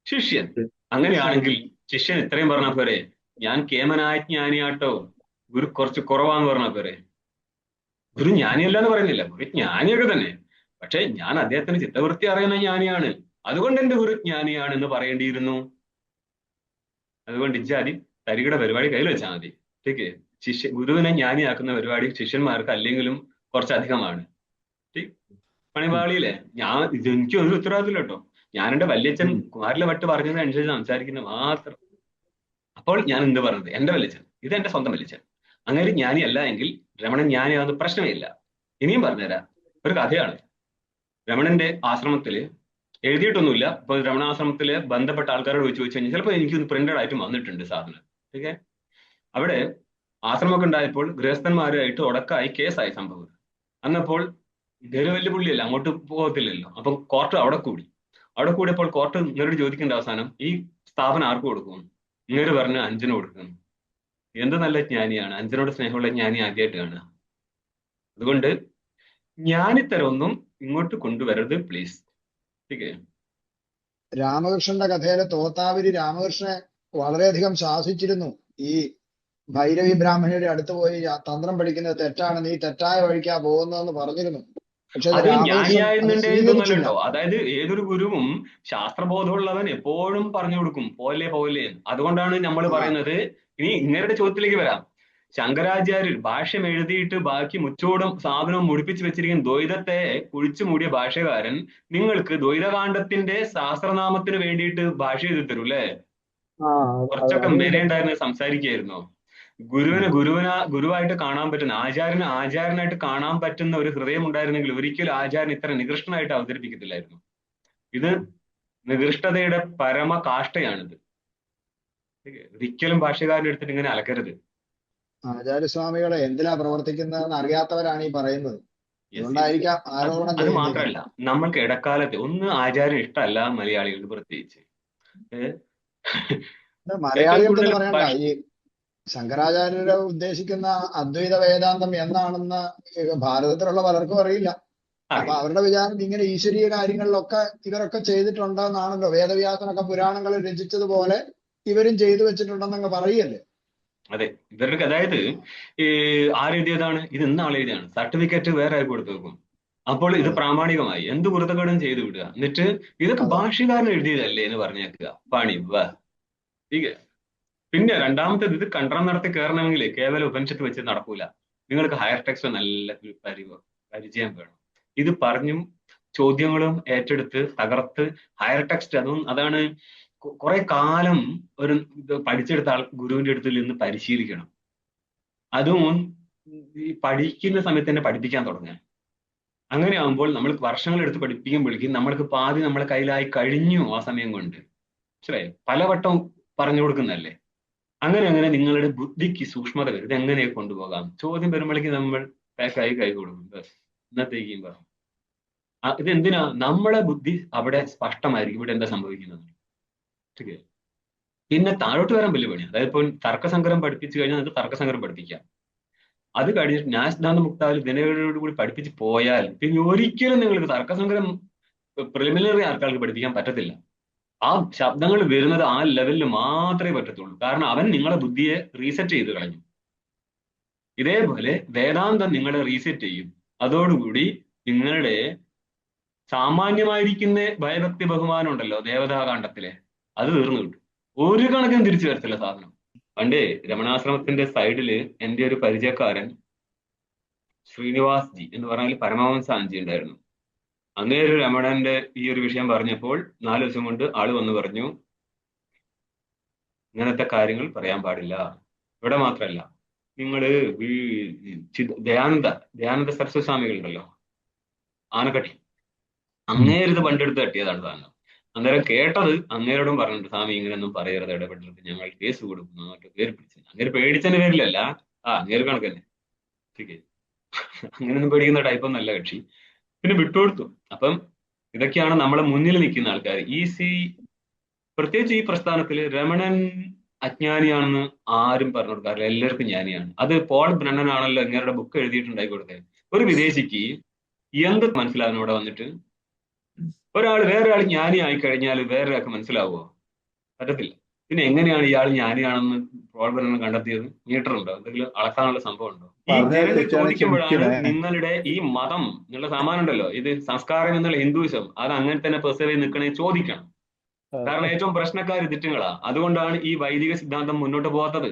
ശിഷ്യൻ. അങ്ങനെയാണെങ്കിൽ ശിഷ്യൻ ഇത്രയും പറഞ്ഞ പോരെ, ഞാൻ കേമനായ ജ്ഞാനിയാട്ടോ, ഗുരു കുറച്ച് കുറവാന്ന് പറഞ്ഞ പോരെ? ഗുരു ജ്ഞാനിയല്ല എന്ന് പറയുന്നില്ല, ഗുരു ജ്ഞാനിയൊക്കെ തന്നെ. പക്ഷെ ഞാൻ അദ്ദേഹത്തിന് ചിത്തവൃത്തി അറിയുന്ന ജ്ഞാനിയാണ്, അതുകൊണ്ട് എന്റെ ഗുരു ജ്ഞാനിയാണ് എന്ന് പറയേണ്ടിയിരുന്നു. അതുകൊണ്ട് ഇജ്ജാതി തരികിട പരിപാടി കയ്യിൽ വെച്ചാൽ മതി. ठीक ഗുരുവിനെ ജ്ഞാനിയാക്കുന്ന പരിപാടി ശിഷ്യന്മാർക്ക് അല്ലെങ്കിലും കുറച്ചധികമാണ്. പണിപാളിയിലെ എനിക്ക് ഒരു ഉത്തരവാദിത്തമില്ല കേട്ടോ. ഞാൻ എന്റെ വല്യച്ഛൻ കുമാരിലെ ഭട്ട് പറഞ്ഞതിനനുസരിച്ച് സംസാരിക്കുന്നത് മാത്രം. അപ്പോൾ ഞാൻ എന്ത് പറഞ്ഞത്? എന്റെ വല്യച്ഛൻ, ഇത് എന്റെ സ്വന്തം വല്യച്ഛൻ. അങ്ങനെ ജ്ഞാനി അല്ല എങ്കിൽ രമണൻ ജ്ഞാനിയാവുന്ന പ്രശ്നമില്ല. ഇനിയും പറഞ്ഞുതരാം, ഒരു കഥയാണ്. രമണന്റെ ആശ്രമത്തില് എഴുതിയിട്ടൊന്നുമില്ല. ഇപ്പൊ രമണാശ്രമത്തില് ബന്ധപ്പെട്ട ആൾക്കാരോട് ചോദിച്ചു കഴിഞ്ഞാൽ ചിലപ്പോൾ എനിക്കൊന്ന് പ്രിന്റഡ് ആയിട്ട് വന്നിട്ടുണ്ട് സാധനം. ഓക്കെ, അവിടെ ആശ്രമമൊക്കെ ഉണ്ടായപ്പോൾ ഗൃഹസ്ഥന്മാരുമായിട്ട് ഉടക്കായി കേസായി സംഭവം. അന്നപ്പോൾ ഇതൊരു വലിയ പുള്ളിയല്ല, അങ്ങോട്ട് പോകത്തില്ലല്ലോ. അപ്പം കോർട്ട് അവിടെ കൂടിയപ്പോൾ കോർട്ട് ഇങ്ങോട്ട് ചോദിക്കേണ്ട അവസാനം ഈ സ്ഥാപനം ആർക്ക് കൊടുക്കും? ഇങ്ങനെ പറഞ്ഞ് അഞ്ചിന് കൊടുക്കും. എന്ത് നല്ല ജ്ഞാനിയാണ്, അഞ്ചിനോട് സ്നേഹമുള്ള ജ്ഞാനി ആദ്യമായിട്ട് കാണുക. അതുകൊണ്ട് ജ്ഞാനിത്തരമൊന്നും ഇങ്ങോട്ട് കൊണ്ടുവരരുത് പ്ലീസ്. രാമകൃഷ്ണന്റെ കഥയിലെ തോത്താവരി രാമകൃഷ്ണനെ വളരെയധികം ശാസിച്ചിരുന്നു. ഈ ഭൈരവി ബ്രാഹ്മണിയുടെ അടുത്ത് പോയി തന്ത്രം പഠിക്കുന്നത് തെറ്റാണ്, നീ തെറ്റായ വഴിക്കാ പോകുന്നതെന്ന് പറഞ്ഞിരുന്നു. പക്ഷെ അത് ജ്ഞാനിയായതിന്റെ അതായത് ഏതൊരു ഗുരുവും ശാസ്ത്രബോധമുള്ളവൻ എപ്പോഴും പറഞ്ഞു കൊടുക്കും പോലെ. അതുകൊണ്ടാണ് നമ്മൾ പറയുന്നത്. ഇനി ഇങ്ങരുടെ ചോദ്യത്തിലേക്ക് വരാം. ശങ്കരാചാര്യർ ഭാഷ്യം എഴുതിയിട്ട് ബാക്കി മുച്ചോടും സാധനവും മുടിപ്പിച്ച് വെച്ചിരിക്കുന്ന ദ്വൈതത്തെ കുഴിച്ചു മൂടിയ ഭാഷ്യകാരൻ നിങ്ങൾക്ക് ദ്വൈതകാണ്ഡത്തിന്റെ സഹസ്രനാമത്തിന് വേണ്ടിയിട്ട് ഭാഷ്യം എഴുതി തരൂ അല്ലേ? കുറച്ചൊക്കെ മെനയുണ്ടായിരുന്ന സംസാരിക്കുകയായിരുന്നോ? ഗുരുവായിട്ട് കാണാൻ പറ്റുന്ന, ആചാര്യനായിട്ട് കാണാൻ പറ്റുന്ന ഒരു ഹൃദയം ഉണ്ടായിരുന്നെങ്കിൽ ഒരിക്കലും ആചാര്യൻ ഇത്ര നികൃഷ്ടനായിട്ട് അവതരിപ്പിക്കത്തില്ലായിരുന്നു. ഇത് നികൃഷ്ടതയുടെ പരമകാഷ്ഠയാണിത്. ഒരിക്കലും ഭാഷ്യകാരൻ എടുത്തിട്ട് ഇങ്ങനെ അലക്കരുത്. ആചാര്യസ്വാമികളെ എന്തിനാ പ്രവർത്തിക്കുന്നതെന്ന് അറിയാത്തവരാണ് ഈ പറയുന്നത്. അതുകൊണ്ടായിരിക്കാം ആരോപണം. അത് മാത്രമല്ല, നമ്മൾക്ക് ഇടക്കാലത്ത് ആചാര്യൻ ഇഷ്ടമല്ല മലയാളികൾക്ക് പ്രത്യേകിച്ച്. മലയാളികൾക്ക് എന്ന് പറയണ്ട, ഈ ശങ്കരാചാര്യരെ ഉദ്ദേശിക്കുന്ന അദ്വൈത വേദാന്തം എന്നാണെന്ന് ഭാരതത്തിലുള്ള പലർക്കും അറിയില്ല. അപ്പൊ അറിയില്ല. അവരുടെ വിചാരം ഇങ്ങനെ ഈശ്വരീയ കാര്യങ്ങളിലൊക്കെ ഇവരൊക്കെ ചെയ്തിട്ടുണ്ടെന്നാണല്ലോ. വേദവ്യാസനൊക്കെ പുരാണങ്ങൾ രചിച്ചതുപോലെ ഇവരും ചെയ്തു വെച്ചിട്ടുണ്ടെന്നങ്ങ് പറയല്ലേ. അതെ, ഇവരുടെ അതായത് ഈ ആരെഴുതിയതാണ് ഇത്? ഇന്ന ആളെഴുതിയാണ്. സർട്ടിഫിക്കറ്റ് വേറെ ആൾക്ക് കൊടുത്തു വെക്കും. അപ്പോൾ ഇത് അതെ പ്രാമാണികമായി എന്ത് കുരുത്തക്കേടും ചെയ്തു വിടുക. എന്നിട്ട് ഇതൊക്കെ അതെ ഭാഷ്യകാരൻ എഴുതിയതല്ലേ എന്ന് പറഞ്ഞേക്കുക. പണി വാ. ठीक है. പിന്നെ രണ്ടാമത്തേത്, ഇത് കണ്ടനം നടത്തി കയറണമെങ്കിൽ കേവലം ഉപനിഷത്ത് വെച്ച് നടക്കൂല. നിങ്ങൾക്ക് ഹയർ ടെക്സ്റ്റ് നല്ല പരിചയം വേണം. ഇത് പറഞ്ഞും ചോദ്യങ്ങളും ഏറ്റെടുത്ത് തകർത്ത് ഹയർ ടെക്സ്റ്റ്, അതാണ് കുറെ കാലം ഒരു ഇത് പഠിച്ചെടുത്ത ആൾ ഗുരുവിന്റെ അടുത്തിൽ നിന്ന് പരിശീലിക്കണം. അതും ഈ പഠിക്കുന്ന സമയത്ത് തന്നെ പഠിപ്പിക്കാൻ തുടങ്ങുക. അങ്ങനെ ആകുമ്പോൾ നമ്മൾ വർഷങ്ങൾ എടുത്ത് പഠിപ്പിക്കുമ്പോഴേക്കും നമ്മൾക്ക് പാതി നമ്മളെ കയ്യിലായി കഴിഞ്ഞു ആ സമയം കൊണ്ട്. മനസ്സിലായി? പലവട്ടം പറഞ്ഞു കൊടുക്കുന്നതല്ലേ. അങ്ങനെ നിങ്ങളുടെ ബുദ്ധിക്ക് സൂക്ഷ്മത വരും. ഇത് എങ്ങനെ കൊണ്ടുപോകാം? ചോദ്യം വരുമ്പോഴേക്ക് നമ്മൾ പാക്കായി കൈ കൊടുക്കും. ബസ് ഇന്നത്തേക്കും പറഞ്ഞു. ഇതെന്തിനാ? നമ്മളെ ബുദ്ധി അവിടെ സ്പഷ്ടമായിരിക്കും ഇവിടെ എന്താ സംഭവിക്കുന്നത്. ठीक है. പിന്നെ താഴോട്ട് വരാൻ വലിയ പണിയാണ്. അതായത് ഇപ്പോൾ തർക്കസങ്കരം പഠിപ്പിച്ചു കഴിഞ്ഞാൽ നിങ്ങൾക്ക് തർക്കസങ്കരം പഠിപ്പിക്കാം. അത് കഴിഞ്ഞിട്ട് ന്യായസിദ്ധാന്ത മുക്താവിൽ ദിനകളോട് കൂടി പഠിപ്പിച്ച് പോയാൽ പിന്നെ ഒരിക്കലും നിങ്ങൾക്ക് തർക്കസങ്കരം പ്രിലിമിനറി ആൾക്കാർക്ക് പഠിപ്പിക്കാൻ പറ്റത്തില്ല. ആ ശബ്ദങ്ങൾ വരുന്നത് ആ ലെവലിൽ മാത്രമേ പറ്റത്തുള്ളൂ. കാരണം അവൻ നിങ്ങളെ ബുദ്ധിയെ റീസെറ്റ് ചെയ്ത് കളഞ്ഞു. ഇതേപോലെ വേദാന്തം നിങ്ങളെ റീസെറ്റ് ചെയ്യും. അതോടുകൂടി നിങ്ങളുടെ സാമാന്യമായിരിക്കുന്ന ഭയഭക്തി ബഹുമാനം ഉണ്ടല്ലോ ദേവതാകാന്ഡത്തിലെ, അത് തീർന്നു കിട്ടും. ഒരു കണക്കിനും തിരിച്ചു വരത്തില്ല സാധനം. പണ്ട് രമണാശ്രമത്തിന്റെ സൈഡില് എൻ്റെ ഒരു പരിചയക്കാരൻ ശ്രീനിവാസ് ജി എന്ന് പറഞ്ഞാൽ പരമഹംസ ആഞ്ചി ഉണ്ടായിരുന്നു. അങ്ങേര് രമണന്റെ ഈ ഒരു വിഷയം പറഞ്ഞപ്പോൾ 4 ദിവസം കൊണ്ട് ആള് വന്ന് പറഞ്ഞു, ഇങ്ങനത്തെ കാര്യങ്ങൾ പറയാൻ പാടില്ല. ഇവിടെ മാത്രമല്ല, നിങ്ങള് ദയാനന്ദ സരസ്വതി സ്വാമികൾ ഉണ്ടല്ലോ, ആനക്കട്ടി, അങ്ങേരിത് പണ്ടെടുത്ത് തട്ടിയതാണ് സാധനം. അന്നേരം കേട്ടത് അങ്ങേരോടും പറഞ്ഞിട്ടുണ്ട്, സ്വാമി ഇങ്ങനെയൊന്നും പറയരുത്, ഇടപെട്ടിട്ട് ഞങ്ങൾ കേസ് കൊടുക്കുന്നു എന്നൊക്കെ പേര് പിടിച്ചു. അങ്ങേര് പേടിച്ചതിന്റെ പേരിലല്ല, അങ്ങേര് കണക്കന്നെ. ശരി, അങ്ങനെയൊന്നും പേടിക്കുന്ന ടൈപ്പൊന്നും അല്ല കക്ഷി. പിന്നെ വിട്ടുകൊടുത്തു. അപ്പം ഇതൊക്കെയാണ് നമ്മളെ മുന്നിൽ നിൽക്കുന്ന ആൾക്കാർ. പ്രത്യേകിച്ച് ഈ പ്രസ്ഥാനത്തിൽ രമണൻ അജ്ഞാനിയാണെന്ന് ആരും പറഞ്ഞു കൊടുക്കാറില്ല. എല്ലാവർക്കും ജ്ഞാനിയാണ്. അത് പോൾ ബ്രണ്ണൻ ആണല്ലോ ഇങ്ങനെയുടെ ബുക്ക് എഴുതിയിട്ടുണ്ടായി കൊടുത്തത്. ഒരു വിദേശിക്ക് എന്ത് മനസ്സിലാകുന്നു ഇവിടെ വന്നിട്ട്? വേറെ ആൾ ജ്ഞാനി ആയി കഴിഞ്ഞാൽ വേറൊരാൾക്ക് മനസ്സിലാവുമോ? പറ്റത്തില്ല. പിന്നെ എങ്ങനെയാണ് ഇയാൾ ജ്ഞാനിയാണെന്ന് പോൾ ബ്രണ്ണൻ കണ്ടെത്തിയത്? മീറ്റർ ഉണ്ടോ? എന്തെങ്കിലും അളക്കാനുള്ള സംഭവം ഉണ്ടോ? ഈ ജനങ്ങൾ ചോദിക്കുമ്പോഴാണ് നിങ്ങളുടെ ഈ മതം എന്നുള്ള സാമാനം ഉണ്ടല്ലോ, ഇത് സംസ്കാരം എന്നുള്ള ഹിന്ദുയിസം, അത് അങ്ങനെ തന്നെ പെർസേവ് ചെയ്ത് നിൽക്കണേ ചോദിക്കണം. കാരണം ഏറ്റവും പ്രശ്നക്കാർ ദിറ്റങ്ങളാ. അതുകൊണ്ടാണ് ഈ വൈദിക സിദ്ധാന്തം മുന്നോട്ട് പോകാത്തത്.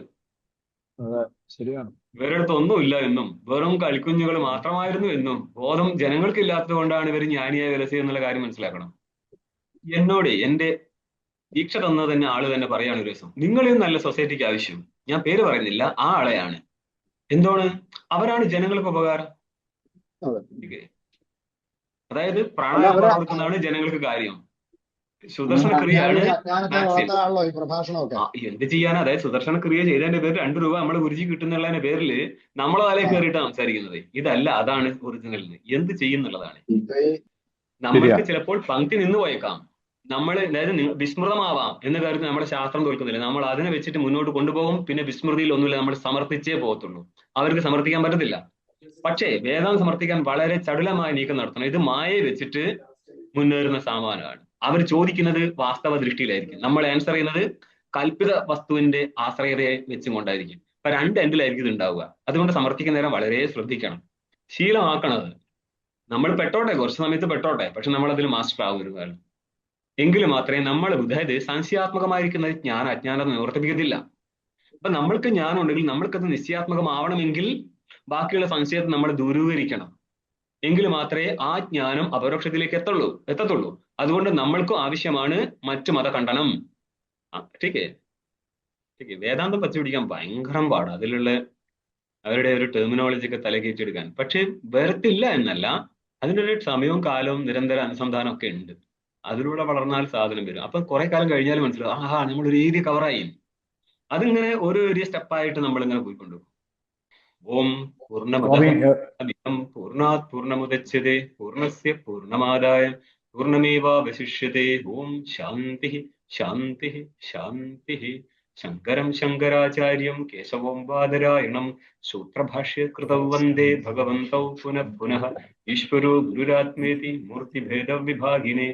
ശരിയാണ്. ഇവരുടെ അടുത്ത് ഒന്നുമില്ല എന്നും വെറും കളിക്കുഞ്ഞുകൾ മാത്രമായിരുന്നു എന്നും ബോധം ജനങ്ങൾക്ക് ഇല്ലാത്തത് കൊണ്ടാണ് ഇവർ ജ്ഞാനിയായ വിലസി എന്നുള്ള കാര്യം മനസ്സിലാക്കണം. എന്നോട് എന്റെ ദീക്ഷ തന്നത് തന്നെ ആള് തന്നെ പറയാണ് ഒരു ദിവസം, നിങ്ങളെയും നല്ല സൊസൈറ്റിക്ക് ആവശ്യം, ഞാൻ പേര് പറയുന്നില്ല, ആ ആളെയാണ്. എന്താണ്? അവരാണ് ജനങ്ങൾക്ക് ഉപകാരം. അതായത് പ്രാണായാമം കൊടുക്കുന്നതാണ് ജനങ്ങൾക്ക് കാര്യം. സുദർശന ക്രിയയാണ് ഈ പ്രഭാഷണമൊക്കെ. എന്ത് ചെയ്യാനാ? അതായത് സുദർശന ക്രിയ ചെയ്തതിന്റെ പേര് 2 രൂപ നമ്മളെ ഗുരുജി കിട്ടുന്നുള്ളതിന്റെ പേരിൽ നമ്മളെ തലയിൽ കയറിയിട്ടാണ് സംസാരിക്കുന്നത്. ഇതല്ല, അതാണ് ഒറിജിനൽ. എന്ത് ചെയ്യുന്നുള്ളതാണ്. നമ്മൾക്ക് ചിലപ്പോൾ പങ്ക്തി നിന്ന് പോയേക്കാം, നമ്മൾ അതായത് വിസ്മൃതമാവാം എന്ന കാര്യത്തിൽ നമ്മുടെ ശാസ്ത്രം തോൽക്കുന്നില്ല. നമ്മൾ അതിനെ വെച്ചിട്ട് മുന്നോട്ട് കൊണ്ടുപോകും. പിന്നെ വിസ്മൃതിയിൽ ഒന്നുമില്ല, നമ്മൾ സമർത്ഥിച്ചേ പോകത്തുള്ളൂ. അവർക്ക് സമർത്ഥിക്കാൻ പറ്റത്തില്ല. പക്ഷേ വേദാന്തം സമർത്ഥിക്കാൻ വളരെ ചടുലമായ നീക്കം നടത്തണം. ഇത് മായയെ വെച്ചിട്ട് മുന്നേറുന്ന സാമാനമാണ്. അവർ ചോദിക്കുന്നത് വാസ്തവ ദൃഷ്ടിയിലായിരിക്കും, നമ്മൾ ആൻസർ ചെയ്യുന്നത് കൽപ്പിത വസ്തുവിന്റെ ആശ്രയതയെ വെച്ചും കൊണ്ടായിരിക്കും. അപ്പൊ 2 എൻഡിലായിരിക്കും ഇത് ഉണ്ടാവുക. അതുകൊണ്ട് സമർത്ഥിക്കുന്ന നേരം വളരെ ശ്രദ്ധിക്കണം, ശീലമാക്കണത്. നമ്മൾ പെട്ടോട്ടെ, കുറച്ച് സമയത്ത് പെട്ടോട്ടെ, പക്ഷെ നമ്മൾ അതിൽ മാസ്റ്റർ ആവരുത്. എങ്കിലും മാത്രമേ നമ്മൾ, അതായത് സംശയാത്മകമായിരിക്കുന്ന ജ്ഞാനം അജ്ഞാനം നിവർത്തിപ്പിക്കത്തില്ല. അപ്പൊ നമ്മൾക്ക് ജ്ഞാനം ഉണ്ടെങ്കിൽ നമ്മൾക്കത് നിശ്ചയാത്മകമാവണമെങ്കിൽ ബാക്കിയുള്ള സംശയത്തെ നമ്മൾ ദൂരീകരിക്കണം. എങ്കിൽ മാത്രമേ ആ ജ്ഞാനം അപരോക്ഷത്തിലേക്ക് എത്തത്തുള്ളൂ. അതുകൊണ്ട് നമ്മൾക്കും ആവശ്യമാണ് മറ്റു മതഖണ്ഡനം. ടീക്കേ. വേദാന്തം പച്ചപിടിക്കാൻ ഭയങ്കരം പാടാണ്. അതിലുള്ള അവരുടെ ഒരു ടെർമിനോളജി ഒക്കെ തലകേറ്റെടുക്കാൻ. പക്ഷെ വരത്തില്ല എന്നല്ല, അതിനൊരു സമയവും കാലവും നിരന്തര അനുസന്ധാനം ഒക്കെ ഉണ്ട്. അതിലൂടെ വളർന്നാൽ സാധനം വരും. അപ്പൊ കുറെ കാലം കഴിഞ്ഞാൽ മനസ്സിലാവും, നമ്മൾ ഒരു ഏരിയ കവറായി. അതിങ്ങനെ ഓരോ ഏരിയ സ്റ്റെപ്പായിട്ട് നമ്മളിങ്ങനെ പോയിക്കൊണ്ടുപോകും. ഓം പൂർണ്ണമദം പൂർണ്ണാത് പൂർണ്ണമുദച്യതേ പൂർണ്ണസ്യ പൂർണ്ണമാദായ പൂർണ്ണമേവാവശിഷ്യതേ. ഓം ശാന്തി ശാന്തി ശാന്തി. ശങ്കരം ശങ്കരാചാര്യം കേശവം ബാദരായണം സൂത്രഭാഷ്യകൃതൗ വന്ദേ ഭഗവന്തൗ പുനഃ പുനഃ ഈശ്വരോ ഗുരുരാത്മേതി മൂർത്തിഭേദവിഭാഗിനെ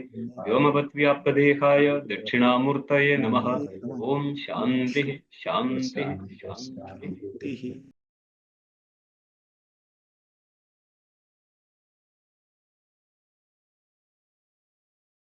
വ്യോമവദ്വ്യാപ്തദേഹായ ദക്ഷിണാമൂർത്തയേ നമഃ. ഓം ശാന്തി ശാന്തി ശാന്തി.